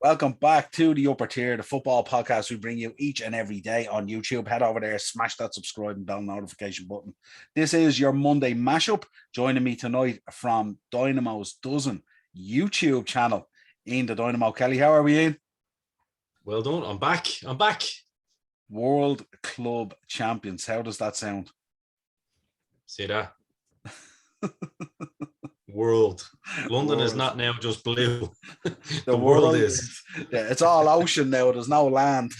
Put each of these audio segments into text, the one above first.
Welcome back to the Upper Tier, the football podcast we bring you each and every day on YouTube. Head over there, smash that subscribe and bell notification button. This is your Monday mashup. Joining me tonight from Dynamo's Dozen YouTube channel, Ian the Dynamo Kelly. How are we, Ian? Well done. I'm back. World Club Champions. How does that sound? See that? World. London is not now just blue. The world is. Yeah, it's all ocean now. There's no land.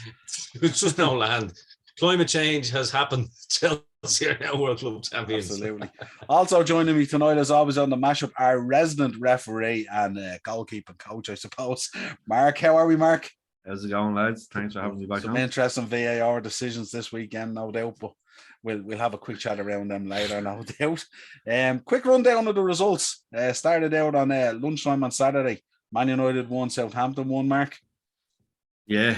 It's just no land. Climate change has happened. Chelsea are now World Club champions. Absolutely. Also joining me tonight, as always, on the mashup, our resident referee and goalkeeping coach, I suppose, Mark. How are we, Mark? How's it going, lads? Thanks for having me back. Some interesting VAR decisions this weekend, no doubt, but we'll have a quick chat around them later, no doubt. Quick rundown of the results. Started out on lunchtime on Saturday. Man United won, Southampton won, Mark. Yeah,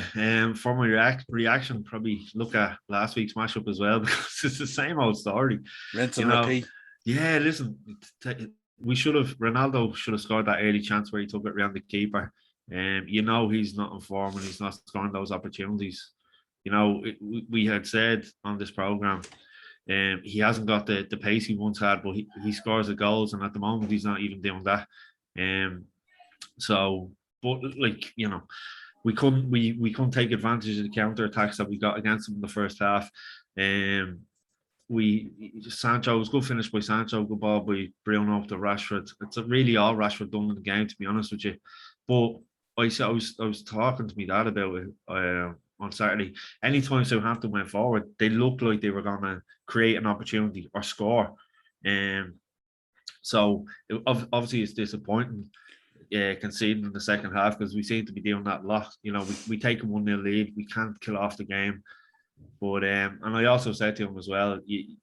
for my reaction, probably look at last week's mashup as well, because it's the same old story. Rinse and repeat. Yeah, listen, Ronaldo should have scored that early chance where he took it around the keeper. He's not in form and he's not scoring those opportunities. We had said on this program, he hasn't got the pace he once had, but he scores the goals, and at the moment he's not even doing that. We couldn't take advantage of the counter attacks that we got against him in the first half. Sancho was good finish by Sancho, good ball by Bruno up to Rashford. It's really all Rashford done in the game, to be honest with you. But I was talking to my dad about it on Saturday. Anytime Southampton went forward, they looked like they were going to create an opportunity or score. So obviously it's disappointing conceding in the second half, because we seem to be doing that a lot. We take a 1-0 lead, we can't kill off the game. But and I also said to him as well, you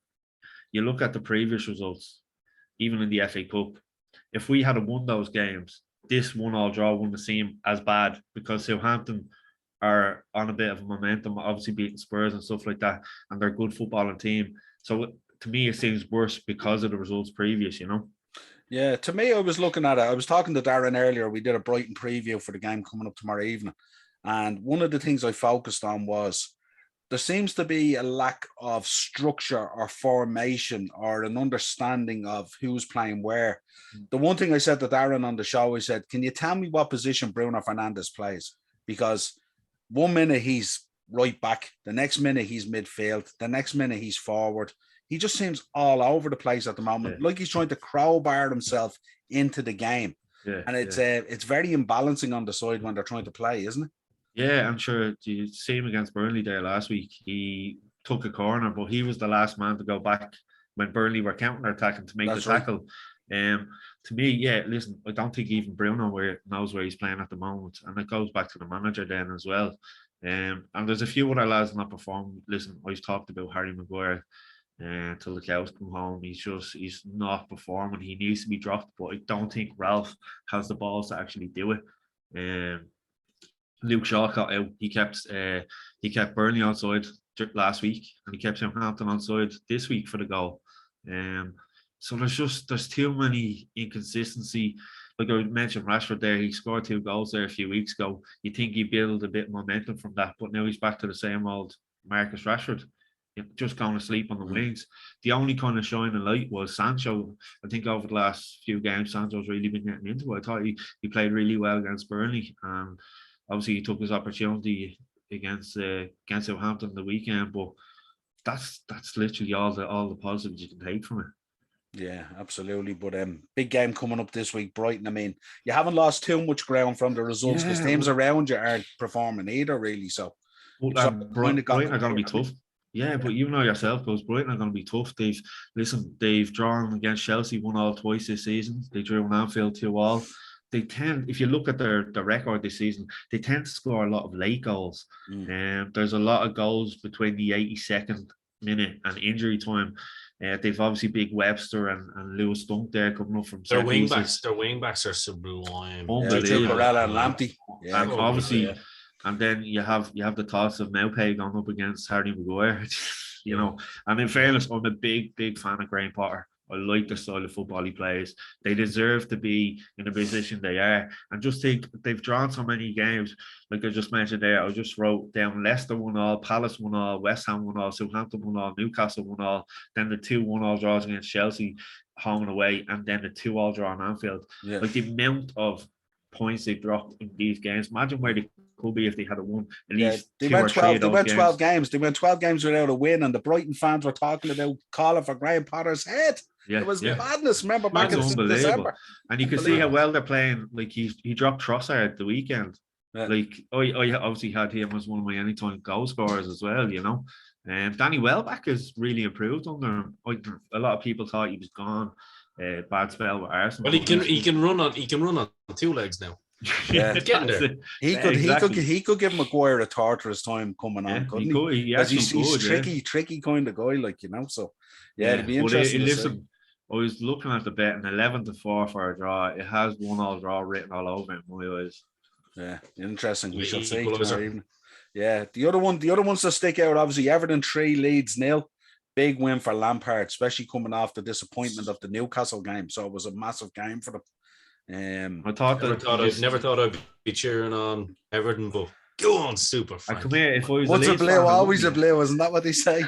look at the previous results, even in the FA Cup, if we had won those games, this 1-1 draw wouldn't seem as bad, because Southampton are on a bit of a momentum, obviously beating Spurs and stuff like that, and they're a good footballing team. So to me, it seems worse because of the results previous, Yeah, to me, I was looking at it. I was talking to Darren earlier. We did a Brighton preview for the game coming up tomorrow evening. And one of the things I focused on was there seems to be a lack of structure or formation or an understanding of who's playing where. The one thing I said to Darren on the show, I said, can you tell me what position Bruno Fernandes plays? Because 1 minute he's right back, the next minute he's midfield, the next minute he's forward. He just seems all over the place at the moment, like he's trying to crowbar himself into the game. Yeah, and it's very imbalancing on the side when they're trying to play, isn't it? Yeah, I'm sure you see him against Burnley there last week. He took a corner, but he was the last man to go back when Burnley were counter-attacking to make the tackle. Right. To me, listen, I don't think even Bruno knows where he's playing at the moment. And it goes back to the manager then as well. And there's a few other lads not performing. Listen, I've talked about Harry Maguire till the cows come home. He's not performing. He needs to be dropped, but I don't think Ralph has the balls to actually do it. Luke Shaw got out. He kept Burnley onside last week, and he kept Southampton onside this week for the goal. So there's too many inconsistency. Like I mentioned, Rashford there, he scored 2 goals there a few weeks ago. You think he build a bit of momentum from that, but now he's back to the same old Marcus Rashford, just going to sleep on the wings. The only kind of shining light was Sancho. I think over the last few games, Sancho's really been getting into it. I thought he played really well against Burnley. Obviously, he took his opportunity against Southampton the weekend, but that's literally all the positives you can take from it. Yeah, absolutely. But big game coming up this week, Brighton. I mean, you haven't lost too much ground from the results, because teams around you aren't performing either, really. So, Brighton are going to be tough. Yeah, but you know yourself, because Brighton are going to be tough. They've drawn against Chelsea 1-1 twice this season. They drew in Anfield 2-2. They tend, if you look at their record this season, they tend to score a lot of late goals. There's a lot of goals between the 82nd minute and injury time. They've obviously big Webster and Lewis Dunk there coming up from their wingbacks are sublime. Barella and Lamptey. Yeah, and obviously, and then you have the thoughts of Maupay going up against Harry Maguire. And in fairness, I'm a big fan of Graham Potter. I like the style of football he plays. They deserve to be in the position they are. And just think they've drawn so many games. Like I just mentioned there, I just wrote down Leicester 1-1, Palace 1-1, West Ham 1-1, Southampton 1-1, Newcastle 1-1, then the 2 1-1 draws against Chelsea home and away, and then the 2-2 draw in Anfield. Yeah. Like the amount of points they've dropped in these games. Imagine where they could be if they had won at least they 2 went or 3 12. of They those went games. 12 games. They went 12 games without a win, and the Brighton fans were talking about calling for Graham Potter's head. Yeah, it was yeah. madness. Remember back That's in unbelievable. December, And you can see how well they're playing. Like he dropped Trossard at the weekend. Yeah. Like I obviously had him as one of my anytime goal scorers as well. You know, and Danny Welbeck has really improved under him. A lot of people thought he was gone. Bad spell with Arsenal. Well, he can run on 2 legs now. Yeah, getting there. He could give Maguire a torturous time coming on, couldn't he? Because he's tricky kind of guy, like, you know. So it'd be interesting. Listen, I was looking at the bet, and 11-4 for a draw. It has 1-1 draw written all over it in my eyes. Yeah, interesting. We shall see. Yeah, the other ones that stick out, obviously, Everton 3, Leeds 0. Big win for Lampard, especially coming off the disappointment of the Newcastle game. So it was a massive game for them. I never thought I'd be cheering on Everton, but go on, super. I come here if I was once a blue, always a blue. Isn't that what they say?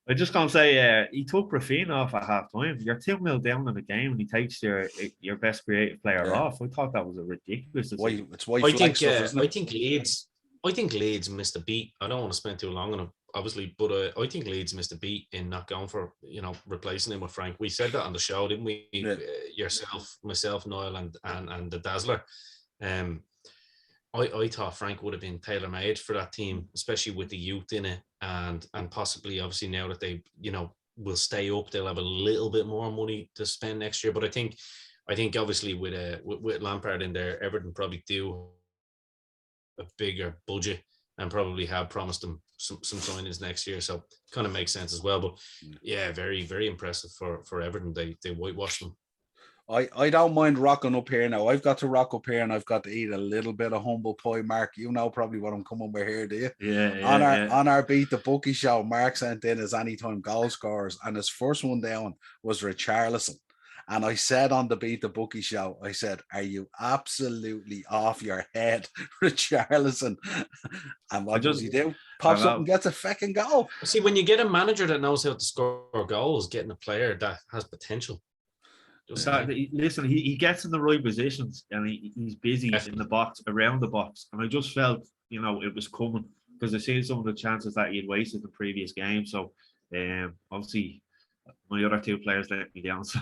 I just can't say he took Rafinha off at half time. You're 2-0 down in the game, and he takes your best creative player off. I thought that was a ridiculous. I think Leeds missed a beat. I don't want to spend too long on it, obviously, but I think Leeds missed a beat in not going for replacing him with Frank. We said that on the show, didn't we? Yeah. Yourself, myself, Niall, and the Dazzler. I thought Frank would have been tailor-made for that team, especially with the youth in it, and possibly, obviously, now that they, will stay up, they'll have a little bit more money to spend next year. But I think obviously with Lampard in there, Everton probably do a bigger budget and probably have promised them some signings next year. So kind of makes sense as well. But yeah, very, very impressive for Everton. They whitewashed them. I don't mind rocking up here now. I've got to rock up here and I've got to eat a little bit of humble pie. Mark, you know probably what I'm coming with here, do you? Yeah. On our Beat the Bookie show, Mark sent in his anytime goal scorers, and his first one down was Richarlison. And I said on the Beat the Bookie show, I said, "Are you absolutely off your head, Richarlison?" And what does he do? Pops up and gets a fucking goal. See, when you get a manager that knows how to score goals, getting a player that has potential. Listen, he gets in the right positions, and he's busy in the box, around the box. And I just felt, it was coming, because I seen some of the chances that he had wasted in the previous game. So, obviously, my other 2 players let me down, so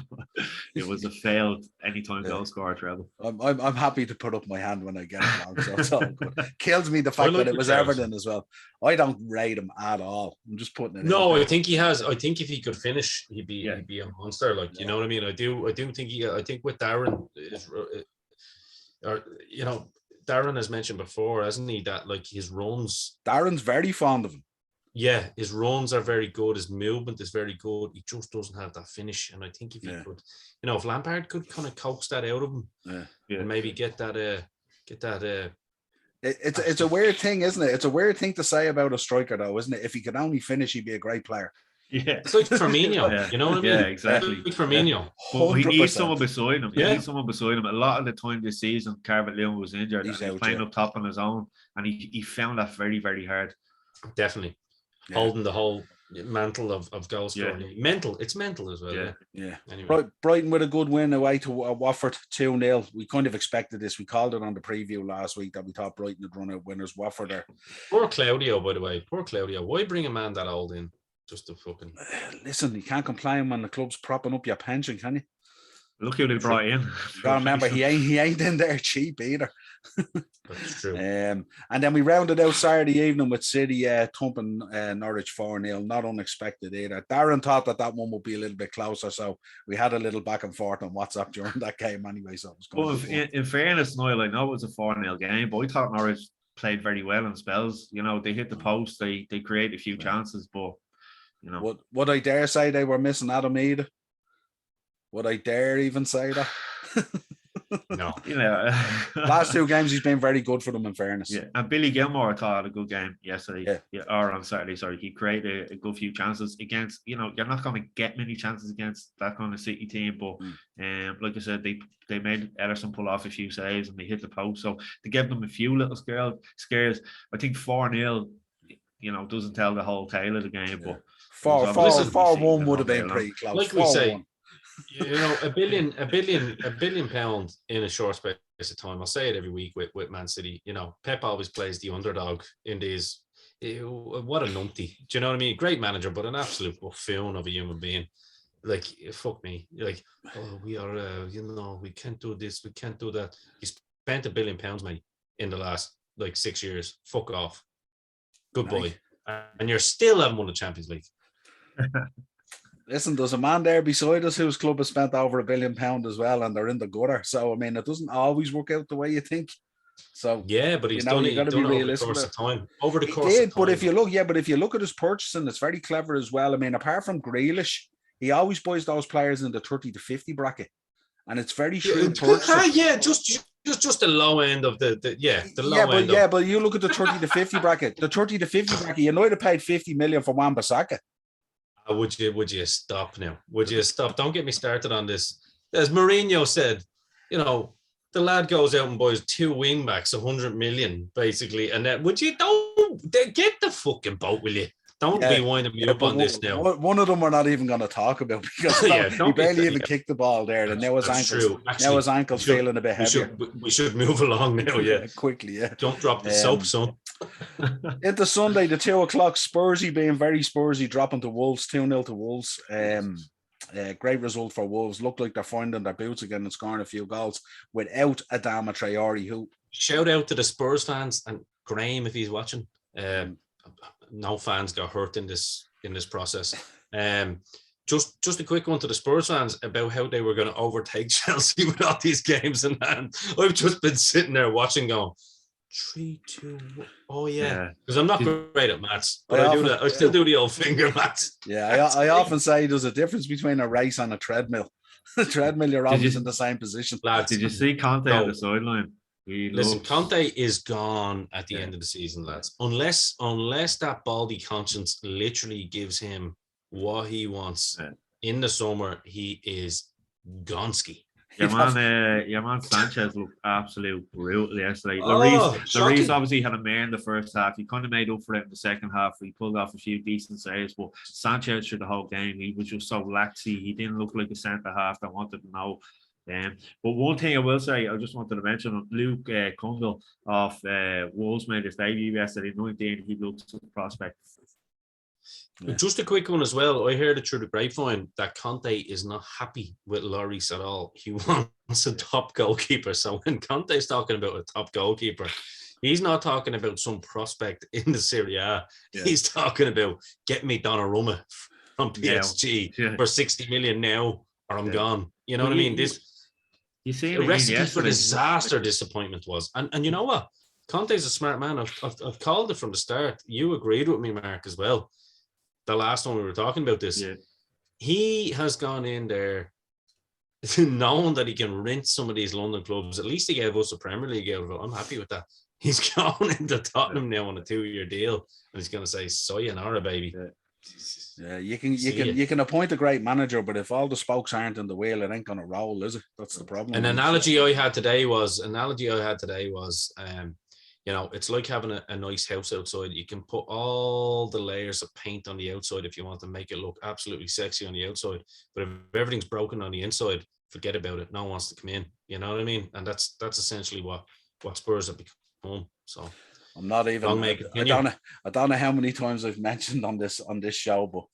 it was a failed anytime goal scorer treble. I'm happy to put up my hand when I get it wrong, so it's all good. Kills me the fact that it was Everton as well. I don't rate him at all. I'm just putting it. No, I think he has. I think if he could finish, he'd be a monster. Like, you know what I mean. I do think I think with Darren Darren has mentioned before, hasn't he, that like his runs. Darren's very fond of him. Yeah, his runs are very good. His movement is very good. He just doesn't have that finish. And I think if he could, if Lampard could kind of coax that out of him, and maybe get that. It's a weird thing, isn't it? It's a weird thing to say about a striker, though, isn't it? If he could only finish, he'd be a great player. Yeah, it's like Firmino. You know what I mean? Yeah, exactly. Like Firmino. But he needs someone beside him. He needs someone beside him. A lot of the time this season, Calvert-Lewin was injured. He's playing up top on his own, and he found that very, very hard. Definitely. Holding the whole mantle of goal scoring. It's mental as well. Yeah. Anyway. Brighton with a good win away to Watford 2-0. We kind of expected this. We called it on the preview last week that we thought Brighton would run out winners. Watford are. Poor Claudio, by the way. Poor Claudio. Why bring a man that old in? Just to fucking. Listen, you can't complain when the club's propping up your pension, can you? Look who they brought in. Remember, he ain't in there cheap either. That's true. And then we rounded out Saturday evening with City thumping Norwich 4-0. Not unexpected either. Darren thought that one would be a little bit closer, so we had a little back and forth on WhatsApp during that game anyway. So it was in fairness, Niall, I know it was a 4-0 game, but I thought Norwich played very well in spells. They hit the post, they created a few chances, but would I dare say they were missing Adam Ida? Would I dare even say that? No. You know, Last 2 games, he's been very good for them, in fairness. Yeah, and Billy Gilmore, I thought, had a good game yesterday. Yeah. Or on Saturday, sorry. He created a good few chances against, you're not going to get many chances against that kind of City team. But like I said, they made Ederson pull off a few saves and they hit the post. So to give them a few little scares, I think 4-0, doesn't tell the whole tale of the game. But 4-1 would have been pretty close. Like we say, a billion pound in a short space of time. I'll say it every week with Man City. Pep always plays the underdog in these. What a numpty. Do you know what I mean? Great manager, but an absolute buffoon of a human being. Like, fuck me. Like, we are, we can't do this, we can't do that. You spent £1 billion, mate, in the last 6 years. Fuck off. Good boy. And you're still haven't won the Champions League. Listen, there's a man there beside us whose club has spent over £1 billion as well, and they're in the gutter. So, I mean, it doesn't always work out the way you think. So yeah, but he's done it. He's done it over the course of time. Over the course of time. But if you look at his purchasing, it's very clever as well. I mean, apart from Grealish, he always buys those players in the 30 to 50 bracket, and it's very shrewd purchasing. Yeah, just the low end of the low end. But you look at the 30 to 50 bracket. The 30 to 50 bracket, you might have paid 50 million for Wan-Bissaka. Would you stop now? Would you stop? Don't get me started on this. As Mourinho said, the lad goes out and buys 2 wing backs, 100 million, basically. And then don't get the fucking boat, will you? Don't be winding me up on this now. One of them we're not even going to talk about because he barely even kicked the ball there. And now his ankle's feeling a bit heavier. We should move along now, yeah. Quickly, yeah. Don't drop the soap, son. Into Sunday, the 2 o'clock, Spursy being very Spursy, dropping to Wolves, 2-0 to Wolves. Great result for Wolves. Look like they're finding their boots again and scoring a few goals without Adama Traore. Who shout out to the Spurs fans and Graham if he's watching. No fans got hurt in this process. Just a quick one to the Spurs fans about how they were going to overtake Chelsea with all these games in hand. I've just been sitting there watching, going 3, 2, 1. Oh yeah, because I'm not great at maths, but I do that. I still do the old finger maths. Yeah, I often say there's a difference between a race and a treadmill. A treadmill, you're always in the same position. Lads, did you see Conte on the sideline? Listen, Conte is gone at the end of the season, lads. Unless that baldy conscience literally gives him what he wants in the summer, he is gonski. Your man Sanchez looked absolute brutal yesterday. Lloris obviously had a mare in the first half. He kind of made up for it in the second half. He pulled off a few decent saves, but Sanchez through the whole game, he was just so laxy. He didn't look like a centre half that wanted to know. But one thing I will say, I just wanted to mention, Luke Cundle of Wolves made his debut yesterday. 19, he looks a prospect. Yeah. Just a quick one as well. I heard it through the grapevine that Conte is not happy with Lloris at all. He wants a top goalkeeper. So when Conte's talking about a top goalkeeper, he's not talking about some prospect in the Serie A. Yeah. He's talking about get me Donnarumma from PSG for 60 million now, or I'm gone. You know what I mean? You see, the recipe for disaster disappointment was, and you know what? Conte's a smart man. I've called it from the start. You agreed with me, Mark, as well. The last time we were talking about this, he has gone in there knowing that he can rinse some of these London clubs. At least he gave us a Premier League out of it. I'm happy with that. He's going into Tottenham now on a 2-year deal, and he's going to say sayonara, baby. Yeah, you can appoint a great manager, but if all the spokes aren't in the wheel, it ain't going to roll, is it? That's the problem. An analogy I had today was, it's like having a nice house outside. You can put all the layers of paint on the outside if you want to make it look absolutely sexy on the outside. But if everything's broken on the inside, forget about it. No one wants to come in. You know what I mean? And that's essentially what Spurs have become. So I'm not even. I don't know how many times I've mentioned on this show, but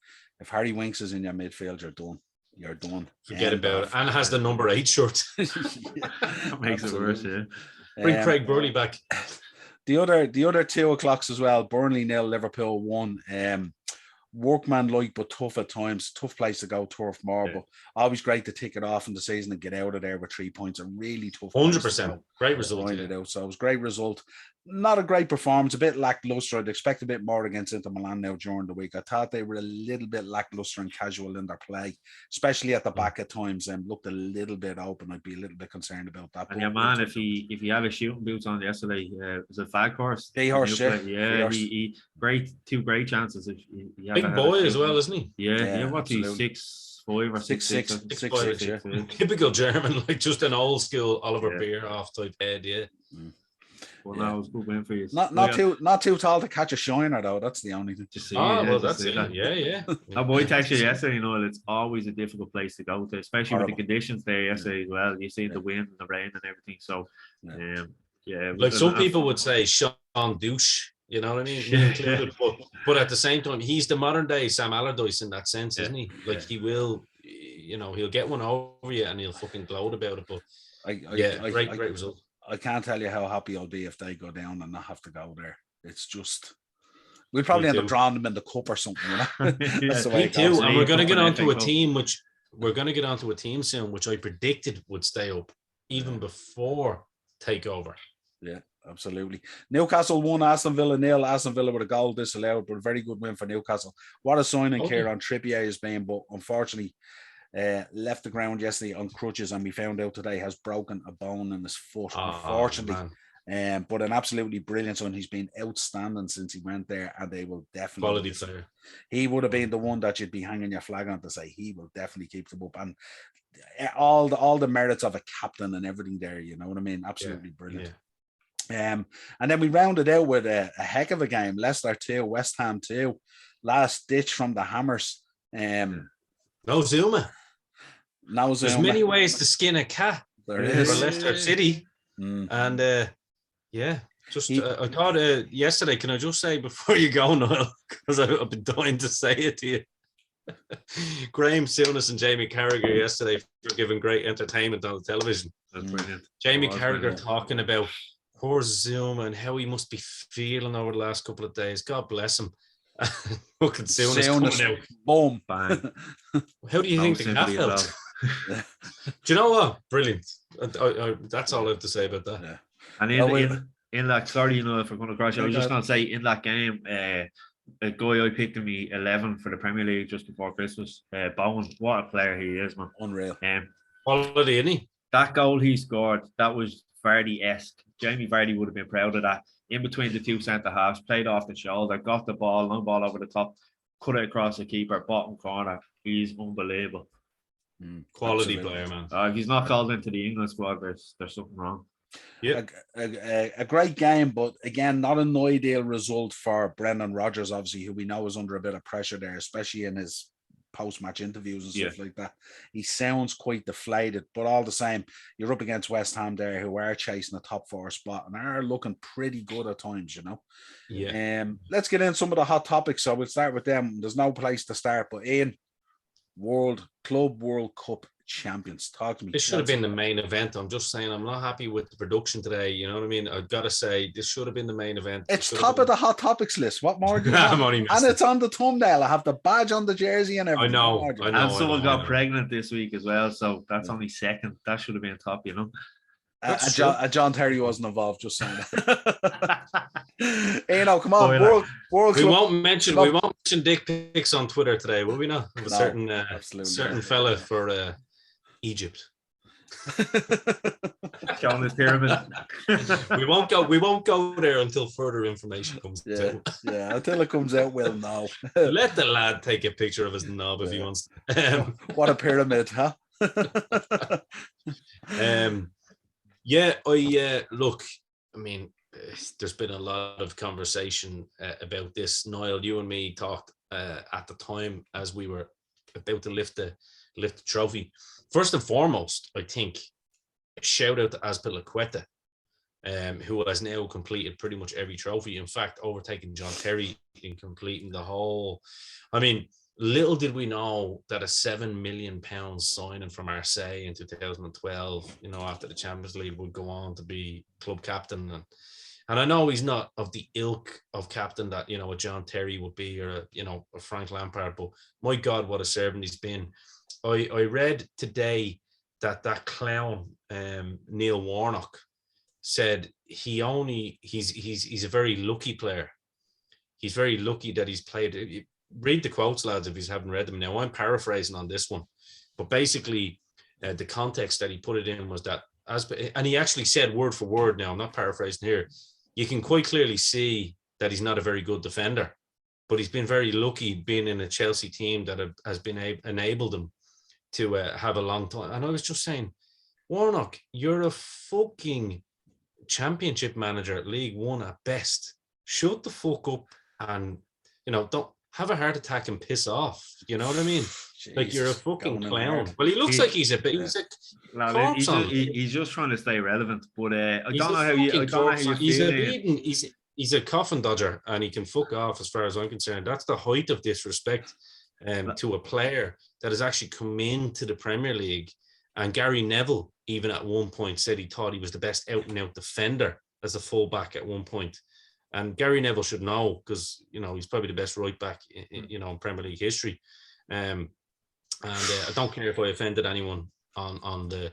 if Harry Winks is in your midfield, you're done. You're done. Forget about it. And has the number 8 shirt. That makes it worse. Yeah. Bring Craig Burley back. The other 2 o'clocks as well. Burnley 0, Liverpool 1. Workman-like but tough at times. Tough place to go, Turf Moor, but always great to tick it off in the season and get out of there with 3 points. A really tough. 100%. Great result. Pointed out. So it was a great result. Not a great performance, a bit lackluster. I'd expect a bit more against Inter Milan now during the week. I thought they were a little bit lackluster and casual in their play, especially at the back at times, and looked a little bit open. I'd be a little bit concerned about that. And your man, if he had his shooting boots on yesterday, was it Faghorst? He two great chances. Big boy as well, isn't he? Yeah. What's he, 6'5" or 6'6"? Yeah. Typical German, like just an old school Oliver Bierhoff type head. Yeah. Well, that was a good win for you. Not too tall to catch a shiner though. That's the only thing. That's it. Yeah. That boy texted yesterday. It's always a difficult place to go to, especially with the conditions there yesterday as well. You see the wind and the rain and everything. So, like some people would say, Sean Douche. You know what I mean? Included, but at the same time, he's the modern day Sam Allardyce in that sense, isn't he? Like he will, he'll get one over you and he'll fucking gloat about it. But great result. I can't tell you how happy I'll be if they go down and not have to go there. It's just we'll probably end up drawing them in the cup or something. That's the way me too. And we're going to get onto a team soon, which I predicted would stay up even before takeover. Yeah, absolutely. Newcastle won, Aston Villa 0. Aston Villa with a goal disallowed, but a very good win for Newcastle. What a signing Kieran Trippier has been, but unfortunately left the ground yesterday on crutches, and we found out today has broken a bone in his foot, unfortunately. But an absolutely brilliant one. He's been outstanding since he went there, and they will definitely quality player. He would have been the one that you'd be hanging your flag on to say he will definitely keep them up, and all the merits of a captain and everything there. You know what I mean? Absolutely brilliant. And then we rounded out with a heck of a game. Leicester 2, West Ham 2. Last ditch from the Hammers. No Zuma. There's many ways to skin a cat. There is for Leicester City, and I thought yesterday. Can I just say before you go, Niall, because I've been dying to say it to you. Graham Souness and Jamie Carragher yesterday for giving great entertainment on the television. That's brilliant. Jamie Carragher talking about poor Zuma and how he must be feeling over the last couple of days. God bless him. Fucking Souness coming out. Boom, bang. How do you think the cat felt? Do you know what? Brilliant. That's all I have to say about that. Yeah. And in that, sorry, if we're going to crash, I was just going to say in that game, a guy I picked in me 11 for the Premier League just before Christmas, Bowen. What a player he is, man! Unreal. Quality, isn't he? That goal he scored, that was Vardy-esque. Jamie Vardy would have been proud of that. In between the two centre halves, played off the shoulder, got the ball, long ball over the top, cut it across the keeper, bottom corner. He's unbelievable. Quality player, man. If he's not called into the England squad, there's something wrong. Yeah, a great game, but again, not an ideal result for Brendan Rodgers, obviously, who we know is under a bit of pressure there, especially in his post-match interviews and stuff like that. He sounds quite deflated, but all the same, you're up against West Ham there, who are chasing a top 4 spot and are looking pretty good at times, Let's get in some of the hot topics. So we'll start with them. There's no place to start, but Ian, Club World Cup champions. Talk to me. This should have been the main event. I'm just saying, I'm not happy with the production today. You know what I mean? I've got to say, this should have been the main event. It's top of the hot topics list. What more do you want? And it's on the thumbnail. I have the badge on the jersey and everything. I know. And someone got pregnant this week as well, so that's only second. That should have been top, John Terry wasn't involved, just saying that. Come on, World we won't mention dick pics on Twitter today, will we not? Of a certain fella for Egypt. Showing his pyramid. we won't go there until further information comes out. Until it comes out, we'll know. Let the lad take a picture of his knob if he wants. What a pyramid, huh? Look, I mean, there's been a lot of conversation about this. Niall, you and me talked at the time as we were about to lift the trophy. First and foremost, I think a shout out to Azpilicueta, who has now completed pretty much every trophy. In fact, overtaking John Terry in completing the whole. I mean, little did we know that a £7 million signing from Marseille in 2012, after the Champions League, would go on to be club captain. And I know he's not of the ilk of captain that, a John Terry would be, or a Frank Lampard, but my God, what a servant he's been. I read today that clown, Neil Warnock, said he's a very lucky player. He's very lucky that he's played. Read the quotes, lads, if you haven't read them. Now, I'm paraphrasing on this one, but basically the context that he put it in was that, and he actually said word for word, now I'm not paraphrasing here, you can quite clearly see that he's not a very good defender, but he's been very lucky being in a Chelsea team that has been enabled him to have a long time. And I was just saying, Warnock, you're a fucking championship manager at League One at best. Shut the fuck up and, don't have a heart attack and piss off. You know what I mean? Jesus, like, you're a fucking clown. Well, he looks like he's just trying to stay relevant. But I don't know how you. He's a coffin dodger, and he can fuck off as far as I'm concerned. That's the height of disrespect to a player that has actually come into the Premier League. And Gary Neville, even at one point, said he thought he was the best out and out defender as a fullback at one point. And Gary Neville should know, because he's probably the best right back in Premier League history. I don't care if I offended anyone on the.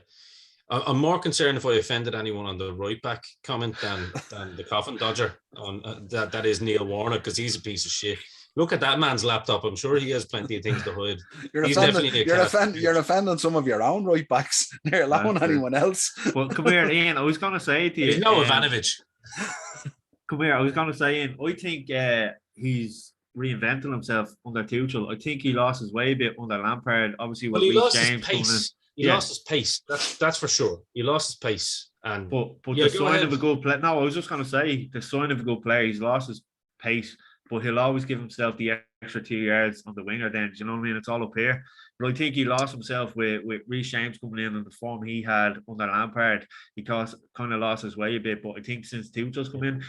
I'm more concerned if I offended anyone on the right back comment than the coffin dodger on that is Neil Warnock, because he's a piece of shit. Look at that man's laptop. I'm sure he has plenty of things to hide. You're offending some of your own right backs. You're allowing anyone else. Well, come here, Ian. I was going to say to you. He's no Ivanovic. Come here. I was going to say, Ian, I think he's reinventing himself under Tuchel. I think he lost his way a bit under Lampard. Obviously, he lost his pace. He lost his pace. That's for sure. He lost his pace. And but the sign of a good player. No, I was just going to say the sign of a good player. He's lost his pace, but he'll always give himself the extra 2 yards on the winger. Then, you know what I mean? It's all up here. But I think he lost himself with Reece James coming in and the form he had under Lampard. He kind of lost his way a bit. But I think since Tuchel's come in,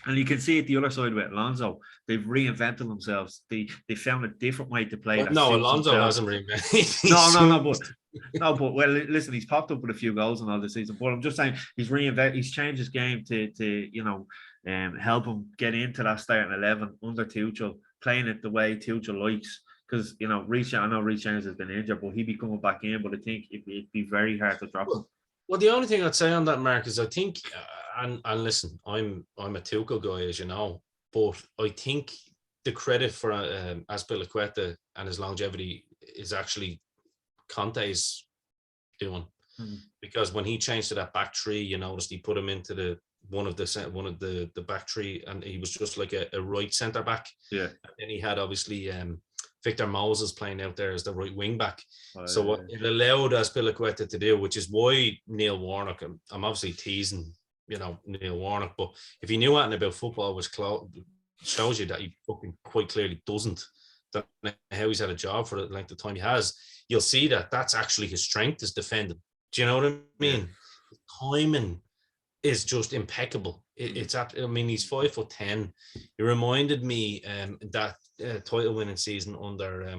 and you can see it the other side with Alonso, they've reinvented themselves. They found a different way to play. No, Alonso hasn't reinvented. But well, listen, he's popped up with a few goals in all the season. But I'm just saying he's changed his game to help him get into that starting 11 under Tuchel, playing it the way Tuchel likes. Because I know Reece James has been injured, but he'd be coming back in. But I think it'd be very hard to drop him. Well, the only thing I'd say on that, Mark, is I think, and listen, I'm a Tuchel guy, as you know, but I think the credit for Azpilicueta and his longevity is actually Conte's doing, because when he changed to that back three, you noticed he put him into one of the back three, and he was just like a right centre back. Yeah, and then he had obviously Victor Moses playing out there as the right wing back. So what it allowed Azpilicueta to do, which is why Neil Warnock, I'm obviously teasing, Neil Warnock, but if he knew anything about football, which shows you that he fucking quite clearly doesn't, don't know how he's had a job for the length of time he has, you'll see that that's actually his strength, is defending. Do you know what I mean? Yeah. Timing is just impeccable. He's 5'10". It reminded me that title winning season under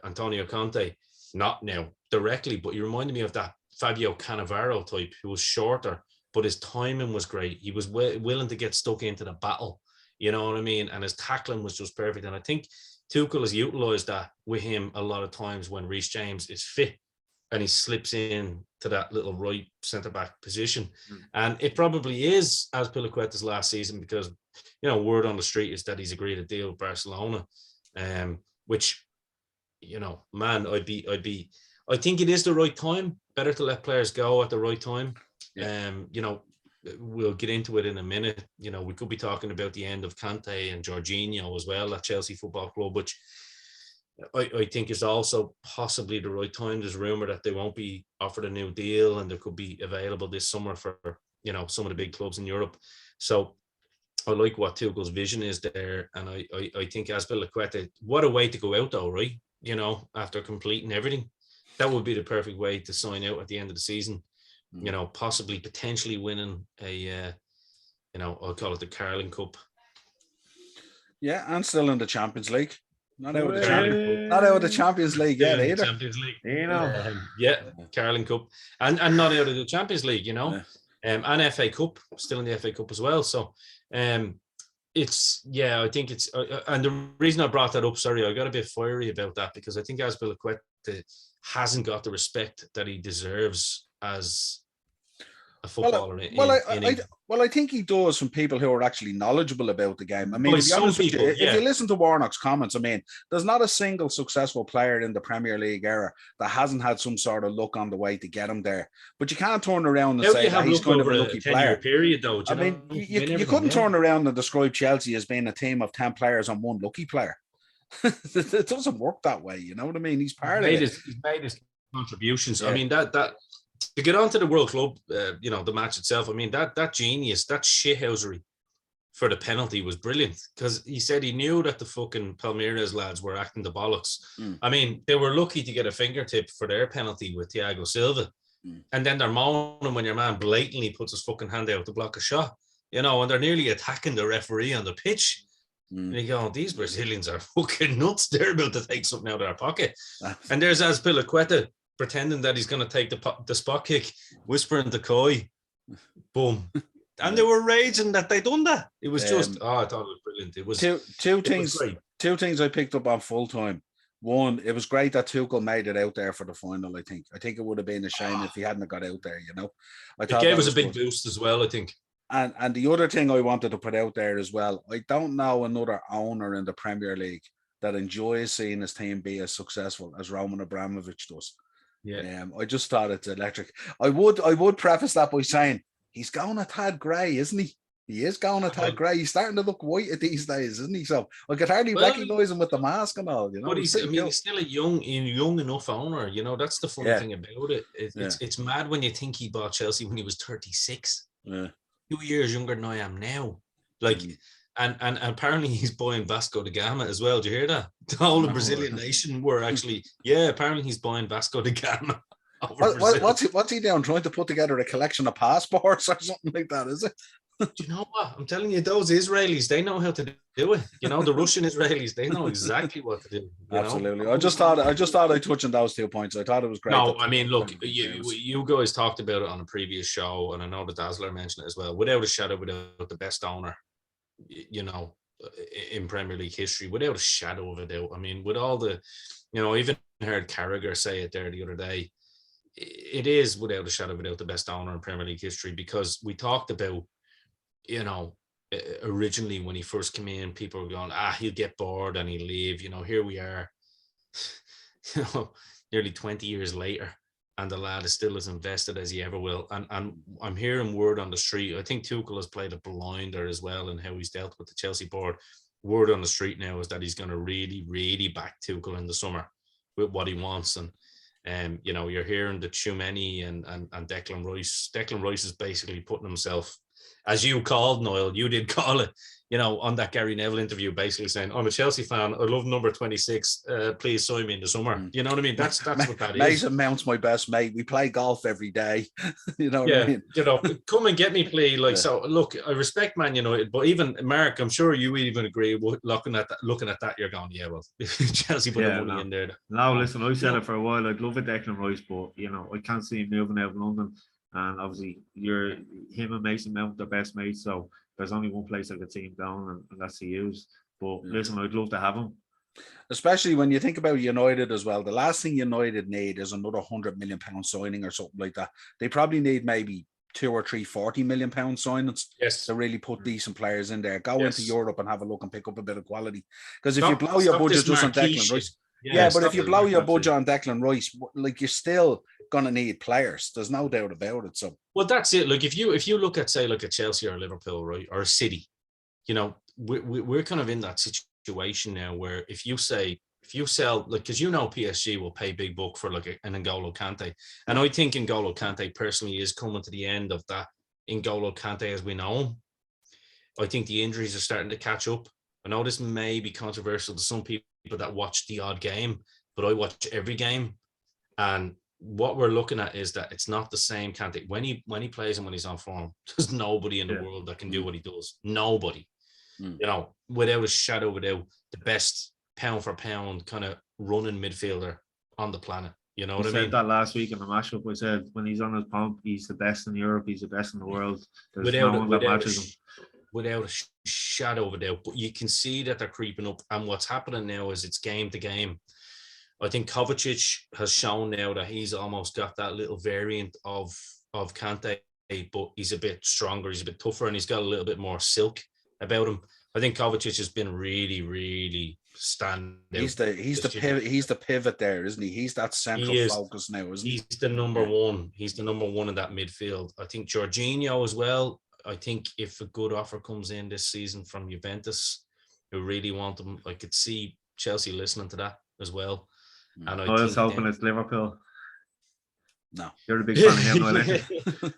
Antonio Conte, not now directly, but he reminded me of that Fabio Cannavaro type, who was shorter, but his timing was great. He was willing to get stuck into the battle, you know what I mean? And his tackling was just perfect. And I think Tuchel has utilised that with him a lot of times when Reece James is fit and he slips in to that little right centre-back position. And it probably is Azpilicueta's last season, because, word on the street is that he's agreed a deal with Barcelona, which, man, I think it is the right time. Better to let players go at the right time. Yeah. We'll get into it in a minute. We could be talking about the end of Kante and Jorginho as well at Chelsea Football Club, which I think is also possibly the right time. There's rumour that they won't be offered a new deal, and they could be available this summer for, some of the big clubs in Europe. So I like what Tuchel's vision is there. And I think Azpilicueta, what a way to go out though, right? After completing everything, that would be the perfect way to sign out at the end of the season. Possibly potentially winning a, I'll call it the Carling Cup. Yeah, and still in the Champions League. Not out of the Champions League yet either. Champions League. Carling Cup, and not out of the Champions League, and FA Cup, still in the FA Cup as well. So, I think it's, and the reason I brought that up, sorry, I got a bit fiery about that, because I think Azpilicueta hasn't got the respect that he deserves as a footballer I think he does from people who are actually knowledgeable about the game. I mean, to be some honest with people, you, if you listen to Warnock's comments, I mean, there's not a single successful player in the Premier League era that hasn't had some sort of luck on the way to get him there. But you can't turn around and say that he's kind of a lucky player. Period, though. I mean, you couldn't turn around and describe Chelsea as being a team of 10 players and one lucky player. It doesn't work that way. You know what I mean? He's part of it. He's made his contributions. Yeah. I mean, that to get on to the World Club, the match itself, I mean, that genius, that shithousery for the penalty was brilliant, because he said he knew that the fucking Palmeiras lads were acting the bollocks. I mean, they were lucky to get a fingertip for their penalty with Thiago Silva. And then they're moaning when your man blatantly puts his fucking hand out to block a shot, and they're nearly attacking the referee on the pitch. And you go, these Brazilians are fucking nuts. They're about to take something out of their pocket. And there's Azpilicueta pretending that he's going to take the spot kick, whispering to Koi, boom. And they were raging that they done that. It was just, I thought it was brilliant. It was two things I picked up on full time. One, it was great that Tuchel made it out there for the final. I think it would have been a shame if he hadn't got out there. It gave us a big boost as well, I think. And the other thing I wanted to put out there as well, I don't know another owner in the Premier League that enjoys seeing his team be as successful as Roman Abramovich does. Yeah. I just thought it's electric. I would preface that by saying he's going a tad grey, isn't he? He is going a tad grey. He's starting to look white at these days, isn't he? So I could hardly recognise him with the mask and all. But he's still a young enough owner. That's the funny thing about it. It's mad when you think he bought Chelsea when he was 36. Yeah. 2 years younger than I am now. And apparently he's buying Vasco da Gama as well. Do you hear that? The whole of Brazilian nation were actually, apparently he's buying Vasco da Gama. What's he doing? Trying to put together a collection of passports or something like that, is it? Do you know what? I'm telling you, those Israelis, they know how to do it. The Russian Israelis, they know exactly what to do. Absolutely. I just thought I'd touch on those 2 points. I thought it was great. No, I mean, look, you guys talked about it on a previous show, and I know the Dazzler mentioned it as well. Without a shadow, without the best owner, in Premier League history, without a shadow of a doubt. I mean, with all the, I even heard Carragher say it there the other day. It is without a shadow of a doubt the best owner in Premier League history, because we talked about, originally when he first came in, people were going, he'll get bored and he'll leave. Here we are, nearly 20 years later, and the lad is still as invested as he ever will. And I'm hearing word on the street. I think Tuchel has played a blinder as well in how he's dealt with the Chelsea board. Word on the street now is that he's going to really, really back Tuchel in the summer with what he wants. And you're hearing the Tchouameni and Declan Rice. Declan Rice is basically putting himself, as you called, Niall, you did call it, on that Gary Neville interview, basically saying, I'm a Chelsea fan, I love number 26, please sign me in the summer. You know what I mean? That's what that is. Mason Mount's my best mate. We play golf every day. What I mean? Come and get me play. So look, I respect Man United, but even Mark, I'm sure you even agree with looking at that, you're going, well, Chelsea put the money in there. No, listen, I said it for a while, I'd love a Declan Rice, but I can't see him moving out of London. And obviously, him and Mason Mount, the best mates. So there's only one place I could see him down, and that's the Hughes. But listen, I'd love to have him. Especially when you think about United as well. The last thing United need is another £100 million signing or something like that. They probably need maybe 2 or 3 £40 million signings to really put decent players in there. Go into Europe and have a look and pick up a bit of quality. Because if you blow your budget just on Declan Rice, but if you blow your budget on Declan Rice, you're still gonna need players. There's no doubt about it. So that's it. Like if you look at, say, like a Chelsea or a Liverpool, right, or a City, we're kind of in that situation now where if you sell, because PSG will pay big buck for like an N'Golo Kante, and I think N'Golo Kante personally is coming to the end of that N'Golo Kante as we know him. I think the injuries are starting to catch up. I know this may be controversial to some people that watch the odd game, but I watch every game, and what we're looking at is that it's not the same Kante. When he plays and when he's on form, there's nobody in the world that can do what he does. Nobody. Without a shadow, without the best pound for pound kind of running midfielder on the planet. You know what I mean? I said that last week in the mashup. I said when he's on his pump, he's the best in Europe. He's the best in the world. There's no one that matches him. Without a shadow of a doubt. But you can see that they're creeping up. And what's happening now is it's game to game. I think Kovacic has shown now that he's almost got that little variant of Kante but he's a bit stronger, he's a bit tougher, and he's got a little bit more silk about him. I think Kovacic has been really, really standing. He's the pivot there, isn't he? He's that central focus now, isn't he? He's the number one. He's the number one in that midfield. I think Jorginho as well. I think if a good offer comes in this season from Juventus, who really want him, I could see Chelsea listening to that as well. And I was hoping it's Liverpool. No, you're a big fan of him,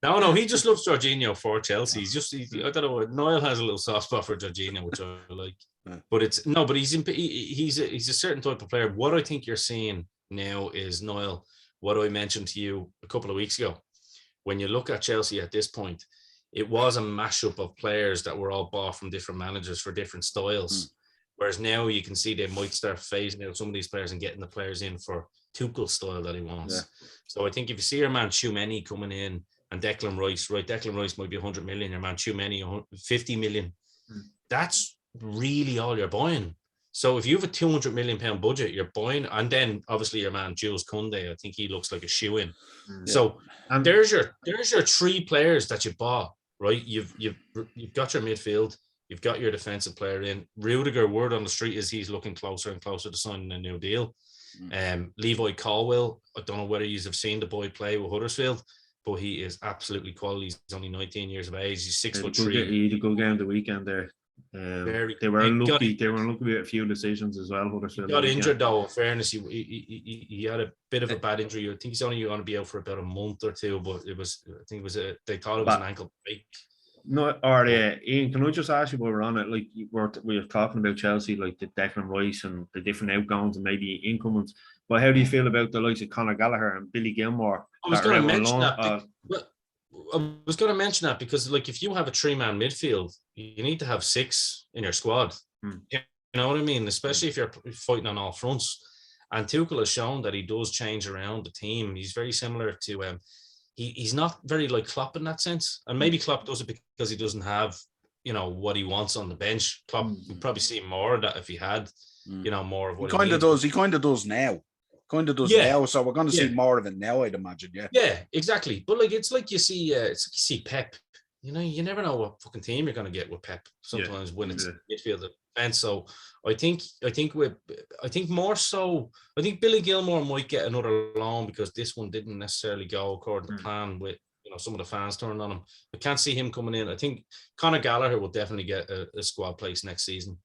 No, he just loves Jorginho for Chelsea. I don't know. Niall has a little soft spot for Jorginho, which I like. But he's a certain type of player. What I think you're seeing now is, Niall, what I mentioned to you a couple of weeks ago. When you look at Chelsea at this point, it was a mashup of players that were all bought from different managers for different styles. Whereas now you can see they might start phasing out some of these players and getting the players in for Tuchel's style that he wants. Yeah. So I think if you see your man Tchouameni coming in and Declan Rice might be 100 million, your man Tchouameni 50 million. That's really all you're buying. So if you have a 200 million pound budget, you're buying, and then obviously your man Jules Koundé, I think he looks like a shoe-in. Yeah. So there's your 3 players that you bought, right? You've got your midfield, you've got your defensive player in. Rudiger, word on the street is he's looking closer and closer to signing a new deal. Levi Colwill, I don't know whether you have seen the boy play with Huddersfield, but he is absolutely quality. He's only 19 years of age. He's 6'3". He had a good game the weekend there. They were unlucky. They were unlucky with a few decisions as well. Huddersfield got injured though. In fairness, he had a bit of a bad injury. I think he's only going to be out for about a month or two. But they thought it was an ankle break. No, or Ian, can I just ask you while we're on it? Like we were talking about Chelsea, like the Declan Rice and the different outgoings and maybe incomings. But how do you feel about the likes of Conor Gallagher and Billy Gilmore? I was going to mention that. I was going to mention that because, like, if you have a 3-man midfield, you need to have 6 in your squad. You know what I mean? Especially if you're fighting on all fronts. And Tuchel has shown that he does change around the team. He's very similar to he's not very like Klopp in that sense. And maybe Klopp does it because he doesn't have, what he wants on the bench. Klopp would probably see more of that if he had, more of what he kind of does. He kind of does now. Now, so we're going to see more of it now, I'd imagine. Yeah, exactly. But like it's like you see Pep. You never know what fucking team you're going to get with Pep. Sometimes when it's midfield and so I think more so. I think Billy Gilmore might get another loan because this one didn't necessarily go according to plan with some of the fans turning on him. I can't see him coming in. I think Conor Gallagher will definitely get a squad place next season.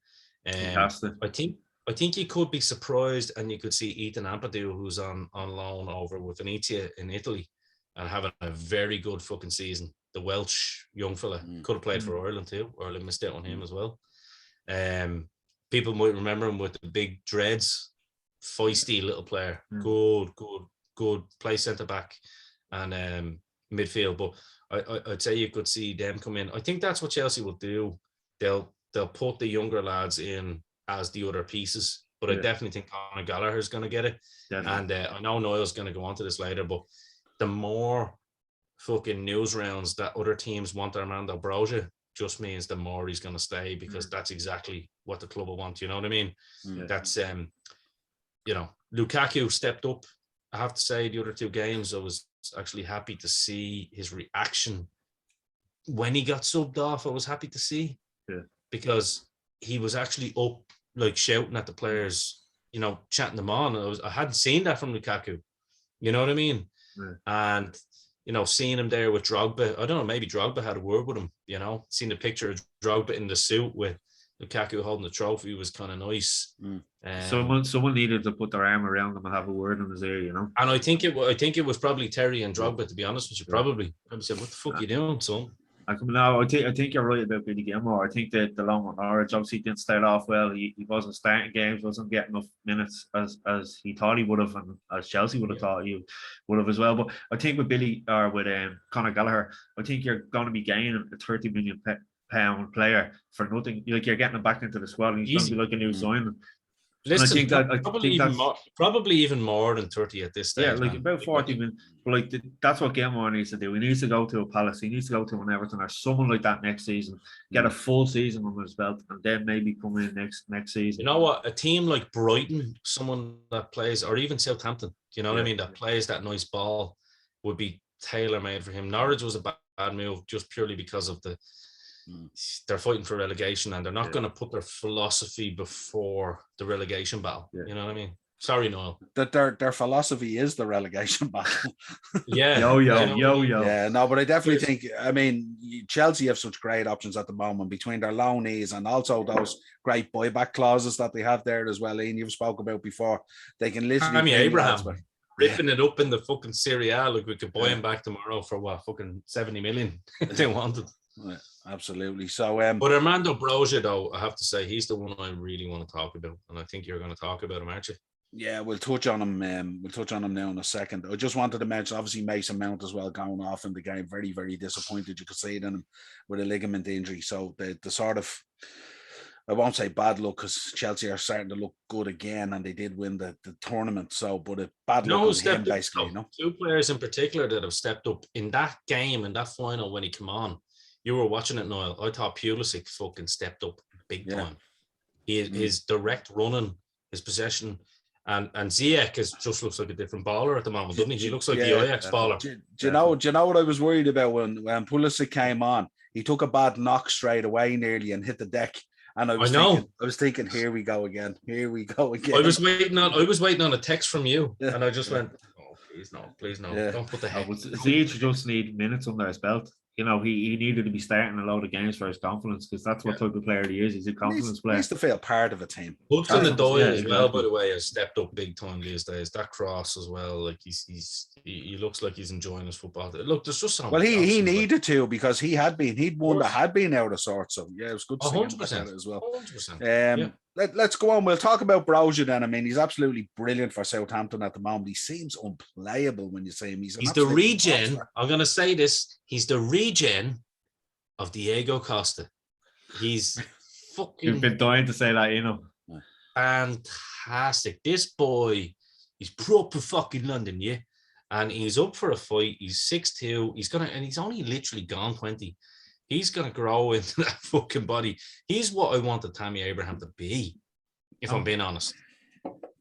I think you could be surprised and you could see Ethan Ampadu, who's on loan over with Venezia in Italy and having a very good fucking season. The Welsh young fella could have played for Ireland too. Ireland missed out on him as well. People might remember him with the big dreads, feisty little player. Good play centre back and midfield. But I'd say you could see them come in. I think that's what Chelsea will do. They'll put the younger lads in as the other pieces, but I definitely think Conor Gallagher is going to get it. Definitely. And I know Niall's going to go on to this later, but the more fucking news rounds that other teams want Armando Broja just means the more he's going to stay because that's exactly what the club will want. You know what I mean? That's Lukaku stepped up. I have to say the other 2 games I was actually happy to see his reaction when he got subbed off. I was happy to see because he was actually up, like shouting at the players, chatting them on. I hadn't seen that from Lukaku. You know what I mean? And seeing him there with Drogba, I don't know, maybe Drogba had a word with him. Seeing the picture of Drogba in the suit with Lukaku holding the trophy was kind of nice. Someone needed to put their arm around him and have a word in his ear, And I think it was probably Terry and Drogba, to be honest with you. Probably said, "What the fuck are you doing, son?" I think you're right about Billy Gilmore. I think that the long on Norwich obviously didn't start off well. He wasn't starting games, wasn't getting enough minutes as he thought he would have, and as Chelsea would have thought he would have as well. But I think with Conor Gallagher, I think you're going to be gaining a £30 million player for nothing. Like you're getting him back into the squad, and he's going to be like a new signing. Listen, probably even more than 30 at this stage. Yeah, like about 40 minutes. But like that's what Gilmore needs to do. He needs to go to a Palace. He needs to go to an Everton or someone like that next season. Get a full season under his belt, and then maybe come in next season. You know what? A team like Brighton, someone that plays, or even Southampton, you know what I mean, that plays that nice ball would be tailor-made for him. Norwich was a bad move just purely because of they're fighting for relegation, and they're not going to put their philosophy before the relegation battle. You know what I mean? Sorry, Niall. That their philosophy is the relegation battle. Yo. Yeah, no, but I definitely think, I mean, Chelsea have such great options at the moment between their loanees and also those great buyback clauses that they have there as well. Ian, you've spoke about before. They can literally Tammy bring Abraham lads, ripping it up in the fucking Serie A. Like, we could buy him back tomorrow for what, fucking 70 million if they wanted. Yeah, absolutely. So, but Armando Broja, though, I have to say, he's the one I really want to talk about, and I think you're going to talk about him, aren't you? Yeah, we'll touch on him. We'll touch on him now in a second. I just wanted to mention, obviously, Mason Mount as well going off in the game. Very, very disappointed. You could see it in him with a ligament injury. So the sort of, I won't say bad luck, because Chelsea are starting to look good again, and they did win the tournament. So, but a bad luck on him, basically. Two players in particular that have stepped up in that game, in that final when he came on. You were watching it, Niall. I thought Pulisic fucking stepped up big time. His direct running, his possession, and Ziyech just looks like a different baller at the moment, doesn't he? He looks like the Ajax baller. Do you know what I was worried about when Pulisic came on? He took a bad knock straight away nearly and hit the deck. And I was thinking, here we go again. Here we go again. I was waiting on a text from you, and I just went, "Oh, please no, don't put the heck." Ziyech just need minutes under his belt. You know, he needed to be starting a load of games for his confidence, because that's what type of player he is. He's a confidence player. He needs to feel part of a team. Hudson-Odoi as well, by the way, has stepped up big time these days. That cross as well, like he looks like he's enjoying his football. Look, there's just so well, he needed to, because he'd one that had been out of sorts. So yeah, it was good to see him back at it as well. 100%. Let's go on. We'll talk about Broja then. I mean, he's absolutely brilliant for Southampton at the moment. He seems unplayable when you see him. He's the regen. Monster. I'm going to say this. He's the regen of Diego Costa. He's fucking... You've been dying to say that, you know. Fantastic. This boy, he's proper fucking London, yeah? And he's up for a fight. He's 6'2". He's only literally gone 20. He's going to grow into that fucking body. He's what I wanted Tammy Abraham to be, if I'm being honest.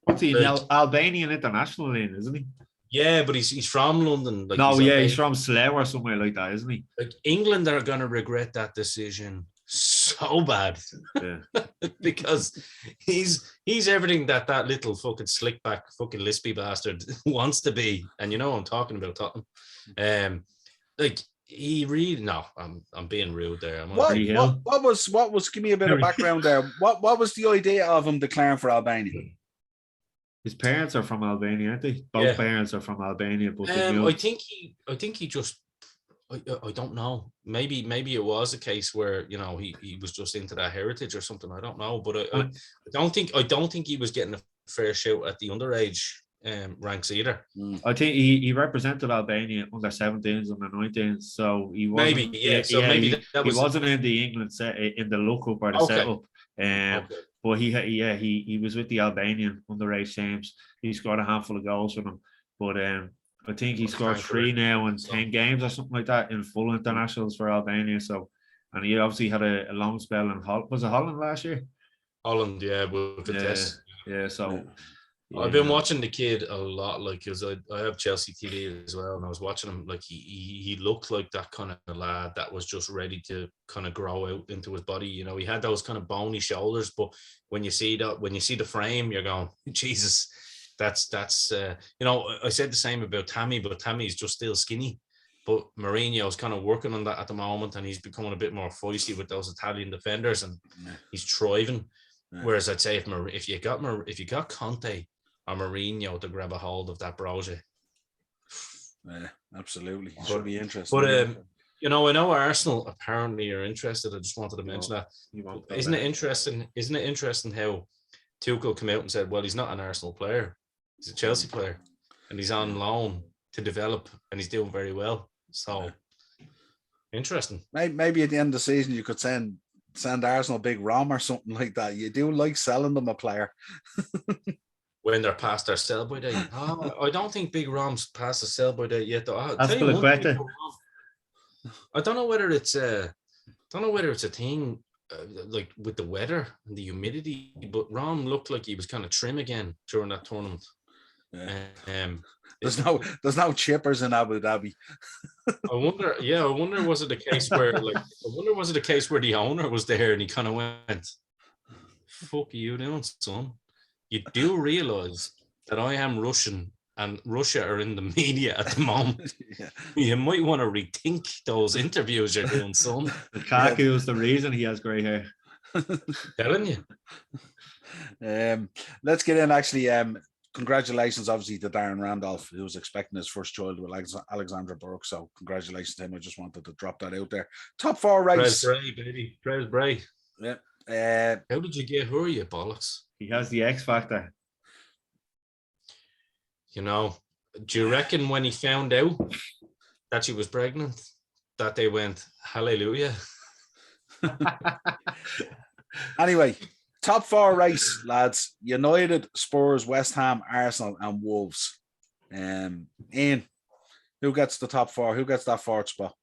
What's he, Albanian international in, isn't he? Yeah, but he's from London. He's from Slough or somewhere like that, isn't he? Like, England are going to regret that decision so bad. Yeah. Because he's everything that little fucking slick back fucking lispy bastard wants to be. And you know I'm talking about Tottenham. He really I'm being rude there. What was give me a bit of background there. What was the idea of him declaring for Albania? His parents are from Albania, aren't they? Both parents are from Albania, but I think he just I don't know. Maybe it was a case where, you know, he was just into that heritage or something. I don't know, but I don't think he was getting a fair shout at the underage ranks either. I think he represented Albania under 17s, under 19s, so he wasn't. He wasn't in the England set in the local or the setup. But he was with the Albanian underage teams. He scored a handful of goals for them. But I think he scored 3 now in 10 games or something like that in full internationals for Albania. So, and he obviously had a long spell in Holland. Was it Holland last year? Holland, with the test. Yeah, so. Yeah. I've been watching the kid a lot, like, because I have Chelsea TV as well, and I was watching him. Like, he looked like that kind of lad that was just ready to kind of grow out into his body. You know, he had those kind of bony shoulders, but when you see the frame, you're going, Jesus, that's you know, I said the same about Tammy, but Tammy's just still skinny. But Mourinho's kind of working on that at the moment, and he's becoming a bit more feisty with those Italian defenders, and he's thriving. Whereas I'd say if you got Conte or Mourinho to grab a hold of that Broja. Yeah, absolutely. Should be interesting. But you know, I know Arsenal apparently are interested. I just wanted to mention that. Isn't it interesting how Tuchel came out and said, well, he's not an Arsenal player. He's a Chelsea player. And he's on loan to develop, and he's doing very well. So interesting. Maybe at the end of the season you could send Arsenal Big Rom or something like that. You do like selling them a player. When they're past their sell-by date. I don't think Big Rom's past the sell-by date yet, though. That's the question. I don't know whether it's a thing like with the weather and the humidity, but Rom looked like he was kind of trim again during that tournament. Um, there's no chippers in Abu Dhabi. I wonder was it a case where the owner was there and he kind of went, "Fuck you doing, son? You do realize that I am Russian and Russia are in the media at the moment. Yeah. You might want to rethink those interviews you're doing, son." Lukaku is the reason he has grey hair. Telling you. Let's get in. Actually, congratulations, obviously, to Darren Randolph, who was expecting his first child with Alexandra Burke. So, congratulations to him. I just wanted to drop that out there. Top 4 race. Pres Bray, baby. Pres Bray. Yeah. How did you get her, you bollocks? He has the X factor. You know, do you reckon when he found out that she was pregnant, that they went, hallelujah? Anyway, top 4 race, lads. United, Spurs, West Ham, Arsenal, and Wolves. Ian, who gets the top 4? Who gets that 4th spot?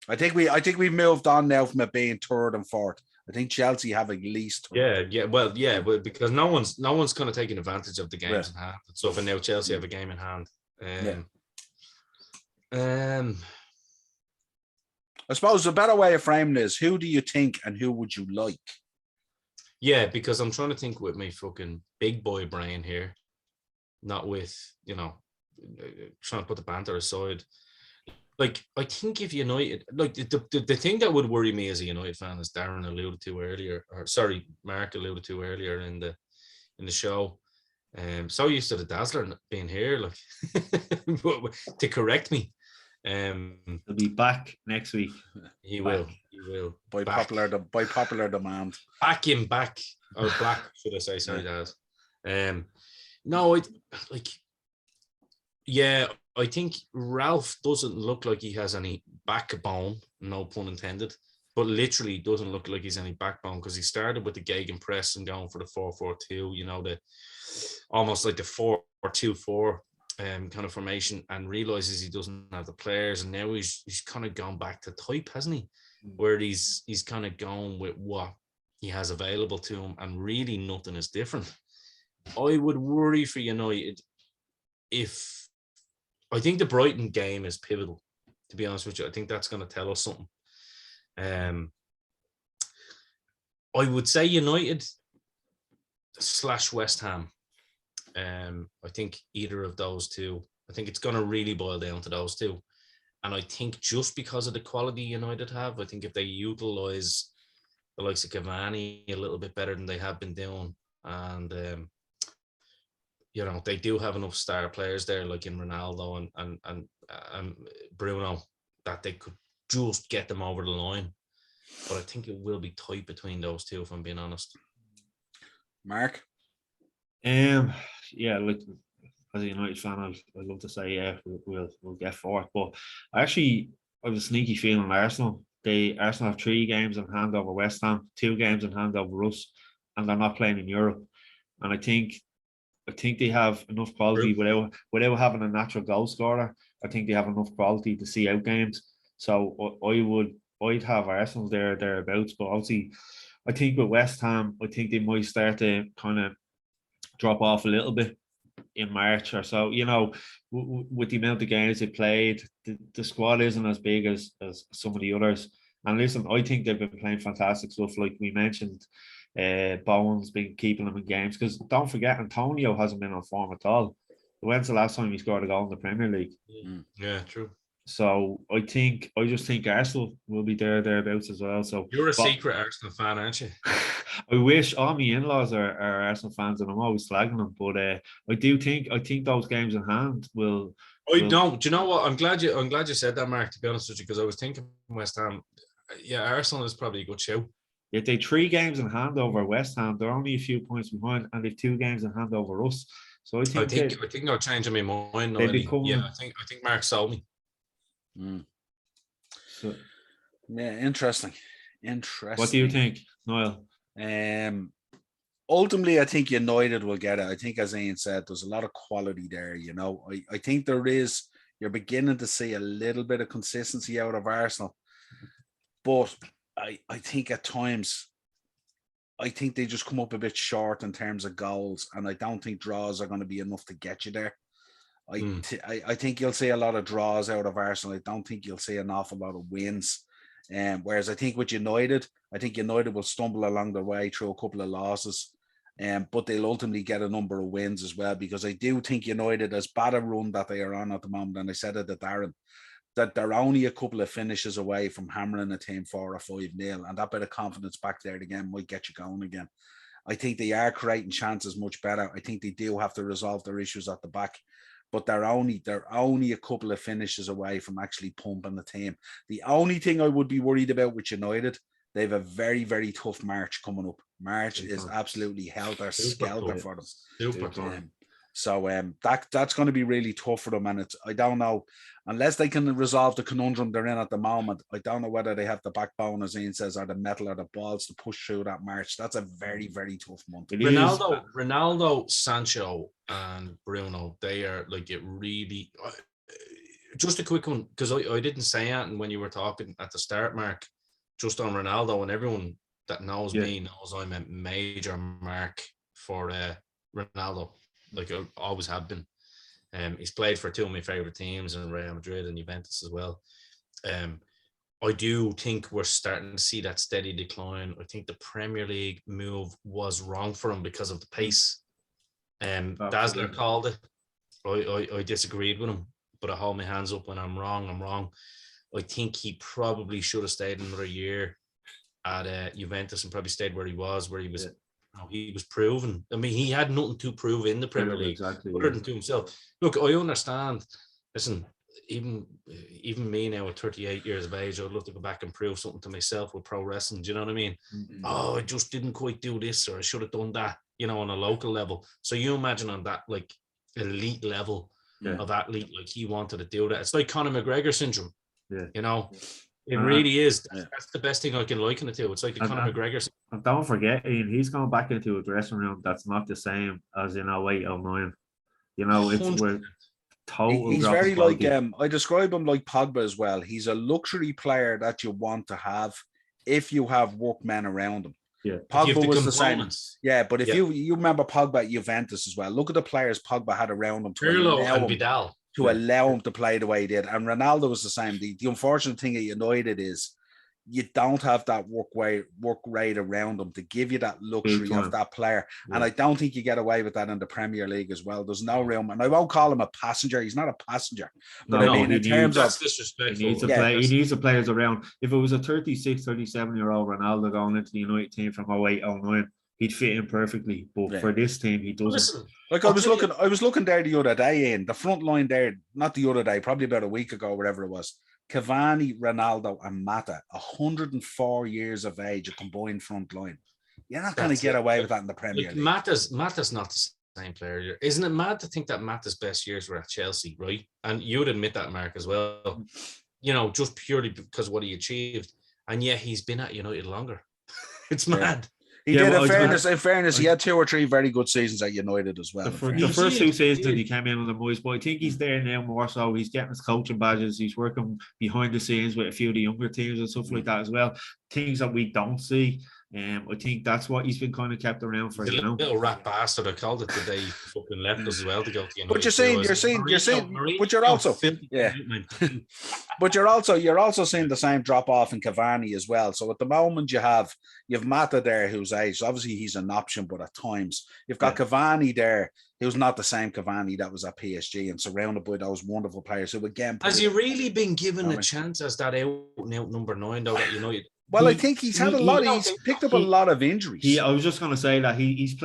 I think we've moved on now from it being 3rd and 4th. I think Chelsea have at least. Well, because no one's kind of taking advantage of the games in hand. So for now, Chelsea have a game in hand. I suppose the better way of framing is, who do you think and who would you like? Yeah, because I'm trying to think with my fucking big boy brain here, not with, trying to put the banter aside. Like, I think if United, like the thing that would worry me as a United fan, as Darren alluded to earlier, Mark alluded to earlier in the show. So used to the Dazzler being here, like to correct me. He'll be back next week. He will by popular demand. Back or black, should I say? Sorry, Daz. No, I think Ralph doesn't look like he has any backbone, no pun intended, but literally doesn't look like he's any backbone, because he started with the gegenpress and going for the 4-4-2, the almost like the 4-2-4 kind of formation, and realizes he doesn't have the players, and now he's kind of gone back to type, hasn't he? Where he's kind of gone with what he has available to him, and really nothing is different. I would worry for United if I think the Brighton game is pivotal, to be honest with you. I think that's going to tell us something. I would say United / West Ham. I think either of those two. I think it's going to really boil down to those two. And I think just because of the quality United have, I think if they utilise the likes of Cavani a little bit better than they have been doing, and they do have enough star players there, like in Ronaldo and Bruno, that they could just get them over the line. But I think it will be tight between those two, if I'm being honest. Mark? Look, as a United fan, I'd love to say, we'll get 4th. But I have a sneaky feeling Arsenal. Arsenal have 3 games in hand over West Ham, 2 games in hand over us, and they're not playing in Europe. And I think they have enough quality without having a natural goal scorer. I think they have enough quality to see out games. So I'd have Arsenal thereabouts. But obviously, I think with West Ham, I think they might start to kind of drop off a little bit in March or so. With the amount of games they played, the squad isn't as big as some of the others. And listen, I think they've been playing fantastic stuff, like we mentioned. Bowen's been keeping them in games, because don't forget, Antonio hasn't been on form at all. When's the last time he scored a goal in the Premier League? Yeah, true. So I just think Arsenal will be thereabouts as well. So you're a secret Arsenal fan, aren't you? I wish. All my in-laws are Arsenal fans, and I'm always slagging them. But I think those games in hand will. Don't. Do you know what? I'm glad you said that, Mark. To be honest with you, because I was thinking West Ham. Yeah, Arsenal is probably a good show. If they 3 games in hand over West Ham, they're only a few points behind, and they've 2 games in hand over us. So I think I'll change my mind. I think Mark sold me. So, yeah, interesting. What do you think, Niall? Ultimately, I think United will get it. I think, as Ian said, there's a lot of quality there. I think there is. You're beginning to see a little bit of consistency out of Arsenal, but I think at times I think they just come up a bit short in terms of goals, and I don't think draws are going to be enough to get you there. I think you'll see a lot of draws out of Arsenal. I don't think you'll see an awful lot of wins. Whereas I think with United, I think United will stumble along the way through a couple of losses. But they'll ultimately get a number of wins as well, because I do think United, as bad a run that they are on at the moment, and I said it to Darren, that they're only a couple of finishes away from hammering a team 4 or 5-0, and that bit of confidence back there again might get you going again. I think they are creating chances much better. I think they do have to resolve their issues at the back, but they're only a couple of finishes away from actually pumping the team. The only thing I would be worried about with United, they have a very, very tough March coming up. March is absolutely helter-skelter for them. Super tough. So that's going to be really tough for them, and I don't know, unless they can resolve the conundrum they're in at the moment. I don't know whether they have the backbone, as Ian says, or the metal or the balls to push through that March. That's a very, very tough month. Ronaldo, Sancho, and Bruno, they are like it really. Just a quick one, because I didn't say it, and when you were talking at the start, Mark, just on Ronaldo, and everyone that knows me knows I'm a major mark for Ronaldo. Like I always have been. He's played for 2 of my favorite teams, in Real Madrid and Juventus as well. I do think we're starting to see that steady decline. I think the Premier League move was wrong for him because of the pace. Dazzler called it. I disagreed with him, but I hold my hands up when I'm wrong. I'm wrong. I think he probably should have stayed another year at Juventus and probably stayed where he was. He was proven. I mean, he had nothing to prove in the Premier League other than to himself. Look, I understand. Listen, even me now at 38 years of age, I'd love to go back and prove something to myself with pro wrestling. Do you know what I mean? Mm-hmm. Oh, I just didn't quite do this, or I should have done that, on a local level. So you imagine on that like elite level of athlete, like he wanted to do that. It's like Conor McGregor syndrome. Yeah. It really is. That's the best thing I can liken it to. It's like the Conor McGregor. And don't forget, Ian, he's going back into a dressing room that's not the same as in 08, 09. We're total. He's very like I describe him like Pogba as well. He's a luxury player that you want to have if you have workmen around him. Yeah, Pogba was the same. Yeah, but if you remember Pogba at Juventus as well, look at the players Pogba had around him to allow him to play the way he did. And Ronaldo was the same. The unfortunate thing at United is you don't have that work rate around them to give you that luxury of that player. Yeah. And I don't think you get away with that in the Premier League as well. There's no room. And I won't call him a passenger. He's not a passenger. But in terms of disrespectful. He needs the players around. If it was a 36, 37-year-old Ronaldo going into the United team from 08, 09, he'd fit in perfectly. But for this team, he doesn't. Listen, I was looking there the other day in the front line there, not the other day, probably about a week ago, whatever it was. Cavani, Ronaldo, and Mata, 104 years of age, a combined front line. You're not going to get away with that in the Premier League. Mata's not the same player. Isn't it mad to think that Mata's best years were at Chelsea, right? And you would admit that, Mark, as well. Just purely because of what he achieved. And yet he's been at United longer. It's mad. He did. In fairness, he had 2 or 3 very good seasons at United as well. The first 2 seasons he came in on the boys, but I think he's there now more so. He's getting his coaching badges. He's working behind the scenes with a few of the younger teams and stuff like that as well. Things that we don't see. I think that's what he's been kind of kept around for. He's a little rat bastard. I called it the day he fucking left us as well to go to United. But you're saying, but you're also, but you're also seeing the same drop off in Cavani as well. So at the moment you've Mata there who's aged. Obviously he's an option, but at times you've got Cavani there who's not the same Cavani that was at PSG and surrounded by those wonderful players who again. Has he really been given a chance as that out number 9 though at United? Well, I think he's had he's picked up a lot of injuries. I was just going to say that he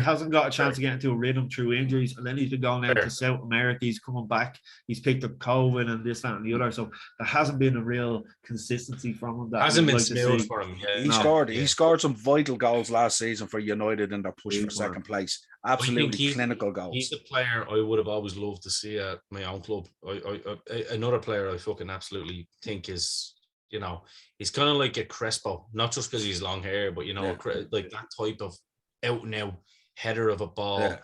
hasn't got a chance to get into a rhythm through injuries, and then he's been going out to South America. He's coming back. He's picked up COVID and this, that, and the other. So there hasn't been a real consistency from him. That hasn't been smooth for him. Yeah. He scored some vital goals last season for United in their push for second place. Absolutely clinical goals. He's the player I would have always loved to see at my own club. Another player I fucking absolutely think is. He's kind of like a Crespo, not just because he's long hair, but like that type of out and out header of a ball. Yeah.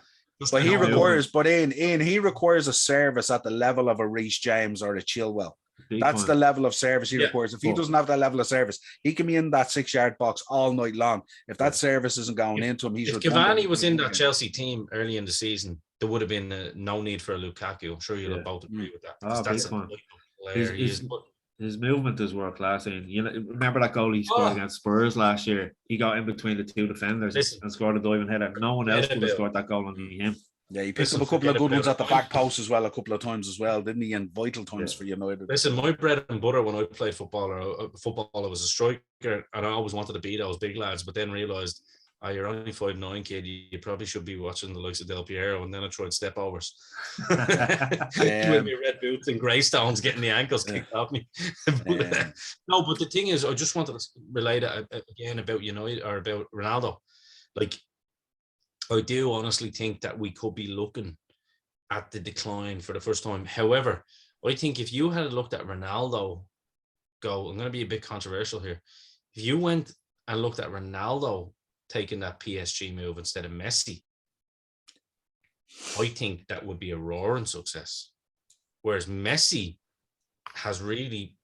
But he requires a service at the level of a Reece James or a Chilwell. That's the level of service he Yeah. requires. If he doesn't have that level of service, he can be in that 6-yard box all night long. If that service isn't going into him, he's if Cavani was in that Chelsea team early in the season, there would have been no need for a Lukaku. I'm sure you'll both agree with that. That's a player he is. His movement is world class. And you know, remember that goal he scored against Spurs last year? He got in between the two defenders and scored a diving header. No one else could have scored that goal only him. Yeah, he picked up a couple of good ones at the back post as well, a couple of times as well, didn't he? In vital times for United. Listen, my bread and butter when I played football, I was a striker, and I always wanted to beat those big lads, but then realised, you're only 5'9", kid. You probably should be watching the likes of Del Piero, and then I tried step overs with my red boots and greystones, getting the ankles kicked off me. No, but the thing is, I just wanted to relate it again about United or about Ronaldo. Like, I do honestly think that we could be looking at the decline for the first time. However, I think if you had looked at Ronaldo go, I'm going to be a bit controversial here. If you went and looked at Ronaldo taking that PSG move instead of Messi, I think that would be a roaring success. Whereas Messi has really,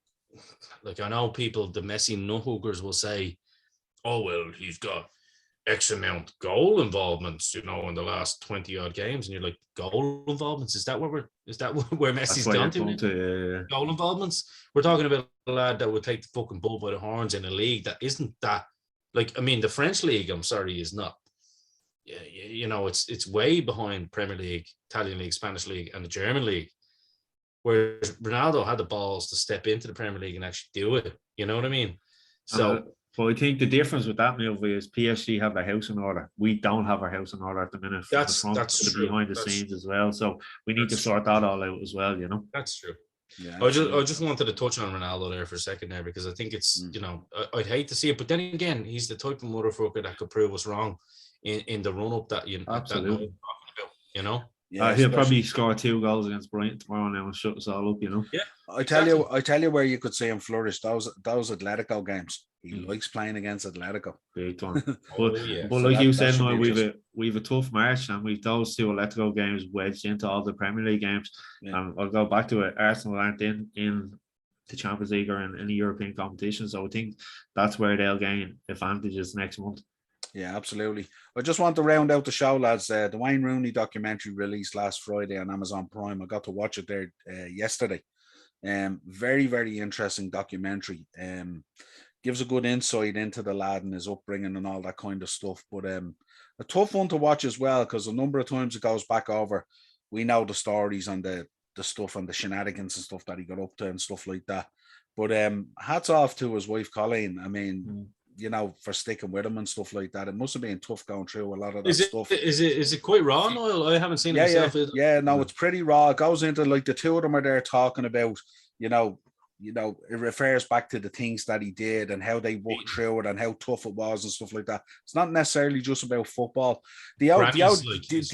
like, I know people, the Messi nuthuggers will say, oh, well, he's got X amount goal involvements, you know, in the last 20 odd games. And you're like, goal involvements? Is that where Messi's gone to? Goal involvements? We're talking about a lad that would take the fucking bull by the horns in a league that isn't that. Like, I mean, the French league, I'm sorry, is not, you know, it's way behind Premier League, Italian league, Spanish league, and the German league. Whereas Ronaldo had the balls to step into the Premier League and actually do it. You know what I mean? So, but I think the difference with that move is PSG have their house in order. We don't have our house in order at the minute. That's true. Behind the scenes as well. So we need to sort that all out as well. You know. That's true. Yeah, I just wanted to touch on Ronaldo there for a second there, because I think it's, you know, I'd hate to see it, but then again, he's the type of motherfucker that could prove us wrong in the run up that absolutely about, you know. Yeah, he'll probably score 2 goals against Brighton tomorrow now and shut us all up, you know. Yeah, I tell you where you could see him flourish. Those Atletico games. He likes playing against Atletico. Big time. But like you said, Noel, we've a tough March, and we've those 2 Atletico games wedged into all the Premier League games. Yeah. And I'll go back to it. Arsenal aren't in the Champions League or in any European competition, so I think that's where they'll gain advantages next month. Yeah, absolutely. I just want to round out the show, lads. The Wayne Rooney documentary released last Friday on Amazon Prime. I got to watch it there yesterday. Very, very interesting documentary. Gives a good insight into the lad and his upbringing and all that kind of stuff. But a tough one to watch as well, because a number of times it goes back over. We know the stories and the stuff and the shenanigans and stuff that he got up to and stuff like that. But hats off to his wife, Colleen. I mean, you know, for sticking with him and stuff like that. It must have been tough going through a lot of that stuff. Is it quite raw, Niall? I haven't seen it myself. Yeah, no, it's pretty raw. It goes into, like, the two of them are there talking about, you know, it refers back to the things that he did and how they worked through it and how tough it was and stuff like that. It's not necessarily just about football. His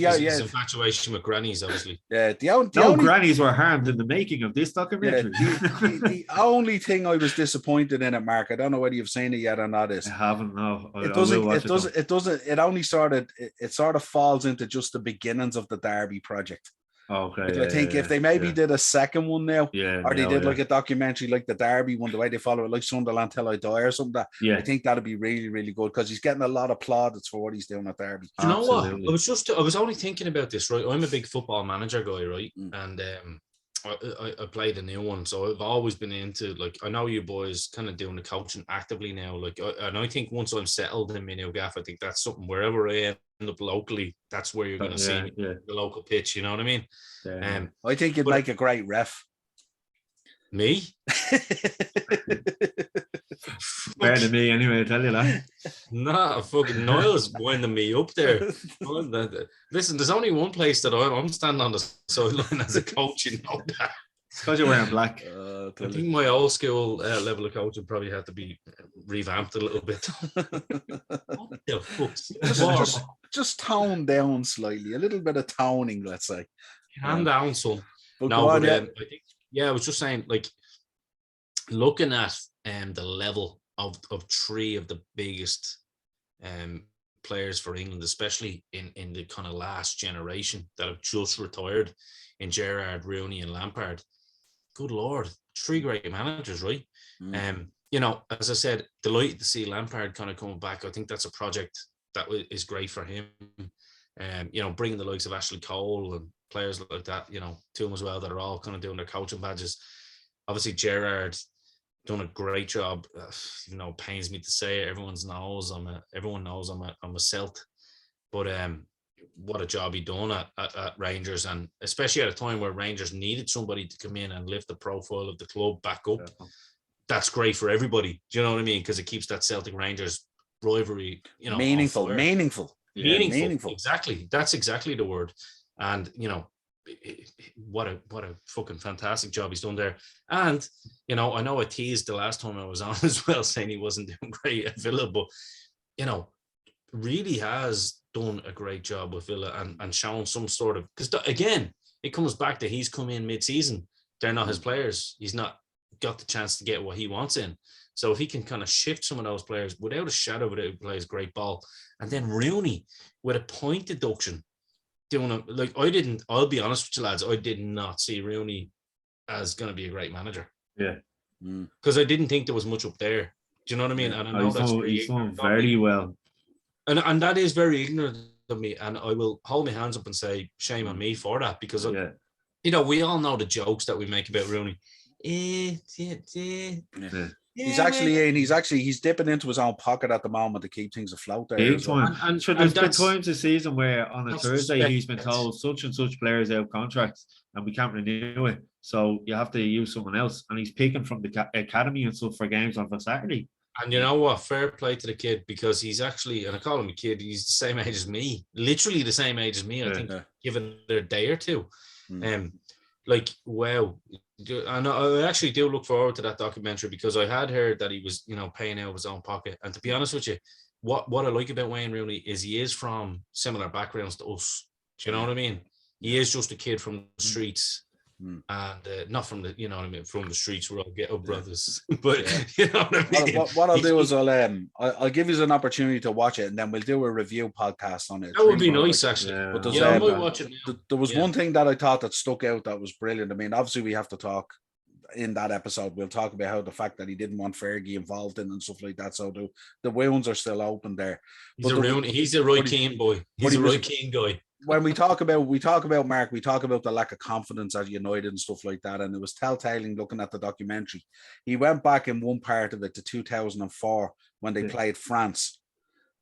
infatuation with grannies, obviously. Yeah, grannies were harmed in the making of this documentary. The only thing I was disappointed in it, Mark, I don't know whether you've seen it yet or not, is I haven't. No, it doesn't. It only started. It sort of falls into just the beginnings of the Derby project. Okay. I think if they maybe did a second one now, or they did like a documentary like the Derby one, the way they follow it, like Sunderland Till I Die or something, I think that'd be really, really good, because he's getting a lot of plaudits for what he's doing at Derby. You know what? I was only thinking about this, right? I'm a big football manager guy, right? And I played a new one, so I've always been into, like, I know you boys kind of doing the coaching actively now, like, and I think once I'm settled in my new gaff, I think that's something wherever I end up locally, that's where you're going to see me, the local pitch. You know what I mean? I think you'd make a great ref. Me? Better than me, anyway. I tell you that. Nah, fucking Niall's winding me up there. Listen, there's only one place that I'm standing on the sideline as a coach. You know that. It's because you're wearing black. I think my old school level of coaching probably had to be revamped a little bit. What the fuck? Just tone down slightly, a little bit of toning, let's say. Calm down, son. I think, I was just saying, like, looking at the level of 3 of the biggest players for England, especially in the kind of last generation that have just retired, in Gerrard, Rooney and Lampard. Good Lord, three great managers, right? You know, as I said, delighted to see Lampard kind of coming back. I think that's a project that is great for him. You know, bringing the likes of Ashley Cole and players like that, you know, to him as well, that are all kind of doing their coaching badges. Obviously, Gerrard done a great job. You know, pains me to say it. Everyone knows I'm a Celt, but what a job he done at Rangers, and especially at a time where Rangers needed somebody to come in and lift the profile of the club back up. Yeah. That's great for everybody. Do you know what I mean? Because it keeps that Celtic Rangers rivalry, you know, meaningful. Exactly. That's exactly the word. And you know, what a fucking fantastic job he's done there. And you know, I know I teased the last time I was on as well, saying he wasn't doing great at Villa, but you know, really has done a great job with Villa and shown some sort of, because again, it comes back to he's come in mid-season. They're not his players. He's not got the chance to get what he wants in. So if he can kind of shift some of those players without a shadow of a doubt, he plays great ball. And then Rooney with a point deduction, I'll be honest with you lads, I did not see Rooney as going to be a great manager. Yeah. Because I didn't think there was much up there. Do you know what I mean? And I know he's done very well. And that is very ignorant of me. And I will hold my hands up and say shame on me for that, because you know, we all know the jokes that we make about Rooney. He's dipping into his own pocket at the moment to keep things afloat there. And sure, there's been times this season where on a Thursday he's been told such and such players out contracts and we can't renew it, so you have to use someone else, and he's picking from the academy and stuff for games on Saturday. And you know what? Fair play to the kid, because he's actually, and I call him a kid, he's the same age as me, literally the same age as me. I think given it a day or two. Like, wow. And I actually do look forward to that documentary, because I had heard that he was, you know, paying out of his own pocket. And to be honest with you, what I like about Wayne Rooney is he is from similar backgrounds to us. Do you know what I mean? He is just a kid from the streets. And not from the, you know what I mean, from the streets, we're all ghetto brothers. But you know what I mean. What I'll do is I'll give you an opportunity to watch it, and then we'll do a review podcast on it. That would be nice, actually. But I might watch it now. There was one thing that I thought that stuck out that was brilliant. I mean, obviously we have to talk in that episode. We'll talk about how the fact that he didn't want Fergie involved in and stuff like that. So the wounds are still open there. He's a Roy Keane boy. He's a Roy Keane guy. When we talk about Mark, we talk about the lack of confidence at United and stuff like that, and it was telltale looking at the documentary. He went back in one part of it to 2004 when they played France,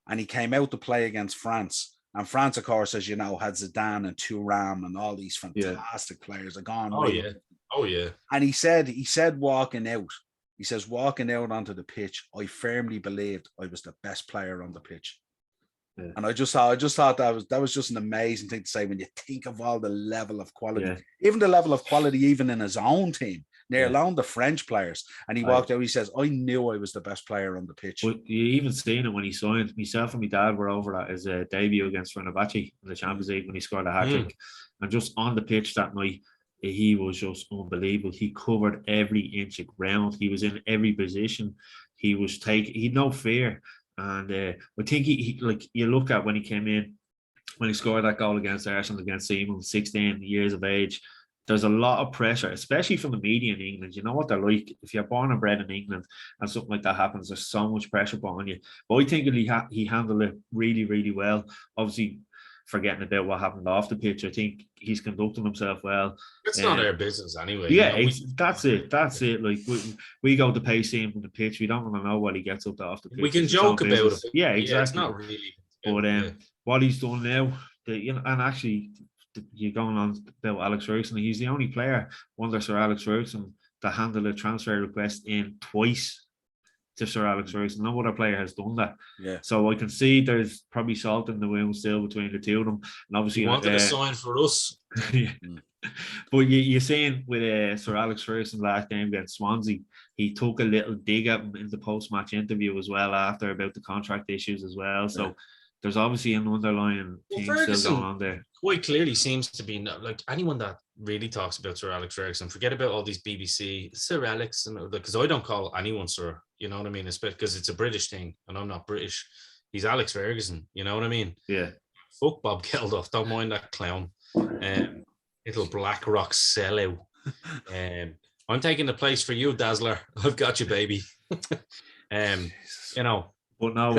and he came out to play against France. And France, of course, as you know, had Zidane and Thuram and all these fantastic players are gone. Oh yeah. And he said walking out onto the pitch, I firmly believed I was the best player on the pitch. Yeah. And I just thought that was just an amazing thing to say when you think of all the level of quality, even the level of quality, even in his own team, near alone the French players. And he walked out, he says, I knew I was the best player on the pitch. Well, you even seen it when he signed. Myself and my dad were over at his debut against Fenerbahce in the Champions League when he scored a hat-trick. And just on the pitch that night, he was just unbelievable. He covered every inch of ground. He was in every position. He had no fear. And I think he like you look at when he came in, when he scored that goal against Arsenal against Seaman, 16 years of age, there's a lot of pressure, especially from the media in England. You know what they're like. If you're born and bred in England and something like that happens, there's so much pressure put on you. But I think he handled it really, really well. Obviously, forgetting about what happened off the pitch, I think he's conducting himself well. It's not our business anyway. Yeah, you know, that's it. Like we go to pay him from the pitch. We don't want to know what he gets up to off the pitch. We can joke about it. Yeah, exactly. Yeah, it's not really. But what he's done now, and actually, you're going on about Alex Ferguson. He's the only player under Sir Alex Ferguson to handle a transfer request in twice to Sir Alex Ferguson. No other player has done that. Yeah. So I can see there's probably salt in the wound still between the two of them. And obviously, he wanted a sign for us. But you're saying with Sir Alex Ferguson last game against Swansea, he took a little dig at him in the post-match interview as well after about the contract issues as well. So there's obviously an underlying thing still going on there. Quite clearly seems to be like anyone that really talks about Sir Alex Ferguson, forget about all these BBC Sir Alex, and because I don't call anyone Sir, you know what I mean? It's because it's a British thing and I'm not British. He's Alex Ferguson, you know what I mean? Yeah. Fuck Bob Geldof, don't mind that clown. Little Black Rock sellout. I'm taking the place for you, Dazzler. I've got you, baby. You know. But no,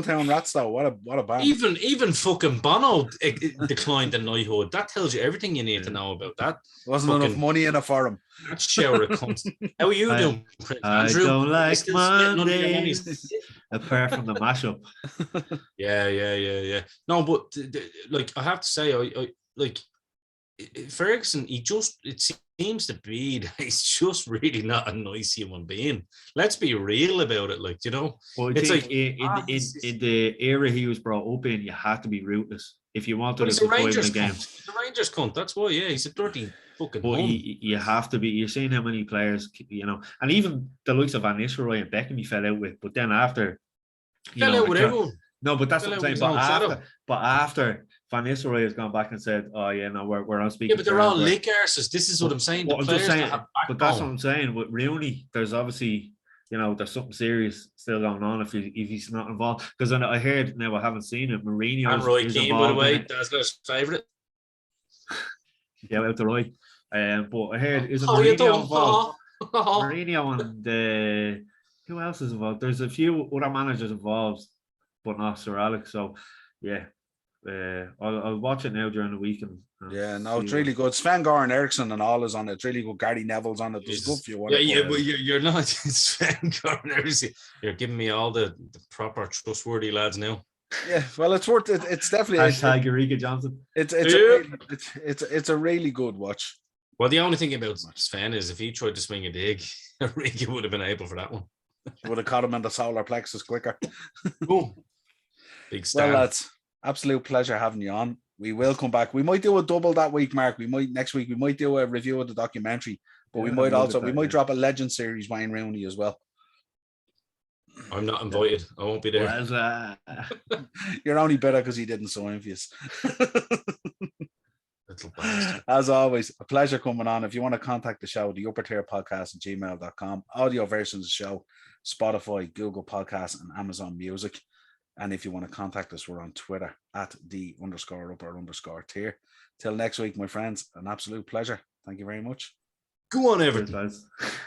Town Rats though. What a band. Even fucking Bono declined the knighthood. That tells you everything you need to know about that. Wasn't enough money in it for him. That shower of cunts. How are you doing, Prince I Andrew? don't like Still spitting under your Mondays, monies? apart from the mashup. Yeah. No, but like I have to say, I like Ferguson. It seems to be that he's just really not a nice human being. Let's be real about it, like, you know. Well, I It's think like in the era he was brought up in, you had to be ruthless if you wanted but to he's a survive in Rangers the game. cunt. He's a Rangers cunt. That's why, yeah, he's a dirty fucking But hum. you have to be. You're seeing how many players, you know, and even the likes of Van Nistelrooy and Beckham he fell out with. But then after, Fell out with everyone. No, but that's what I'm saying. Fell But after Van Nistelrooy has gone back and said, "Oh yeah, no, we're on speaking." Yeah, but they're all lick arses. This is what I'm saying. The players that have but that's what I'm saying. With Rooney, there's obviously, you know, there's something serious still going on if he's not involved. Because I heard, now I haven't seen it, Mourinho and Roy is Keane, involved. by the way, Dazzler's favourite. Yeah, out the right. But I heard is Oh, you Mourinho don't. involved? Mourinho and who else is involved? There's a few other managers involved, but not Sir Alex. So yeah, I'll watch it now during the week and yeah, no, it's really good. Sven-Goran Eriksson and all is on it. It's really good. Gary Neville's on it. There's good for you. Yeah, but you're not Sven-Goran Eriksson. You're giving me all the proper trustworthy lads now. Yeah, well, it's worth it. It's definitely hashtag Eureka Johnson. It's a really good watch. Well, the only thing about Sven is if he tried to swing a dig, Eureka would have been able for that one. Would have caught him in the solar plexus quicker. Boom. Big star. Well, lads, absolute pleasure having you on. We will come back. We might do a double that week, Mark. Next week we might do a review of the documentary, but we might drop a Legend series Wayne Rooney as well. I'm not invited. I won't be there. Well, you're only better because he didn't sign for you. As always, a pleasure coming on. If you want to contact the show, the Upper Tier Podcast at gmail.com. Audio versions of the show, Spotify, Google Podcasts, and Amazon Music. And if you want to contact us, we're on Twitter at @the_upper_tier. Till next week, my friends, an absolute pleasure. Thank you very much. Go on, Everton.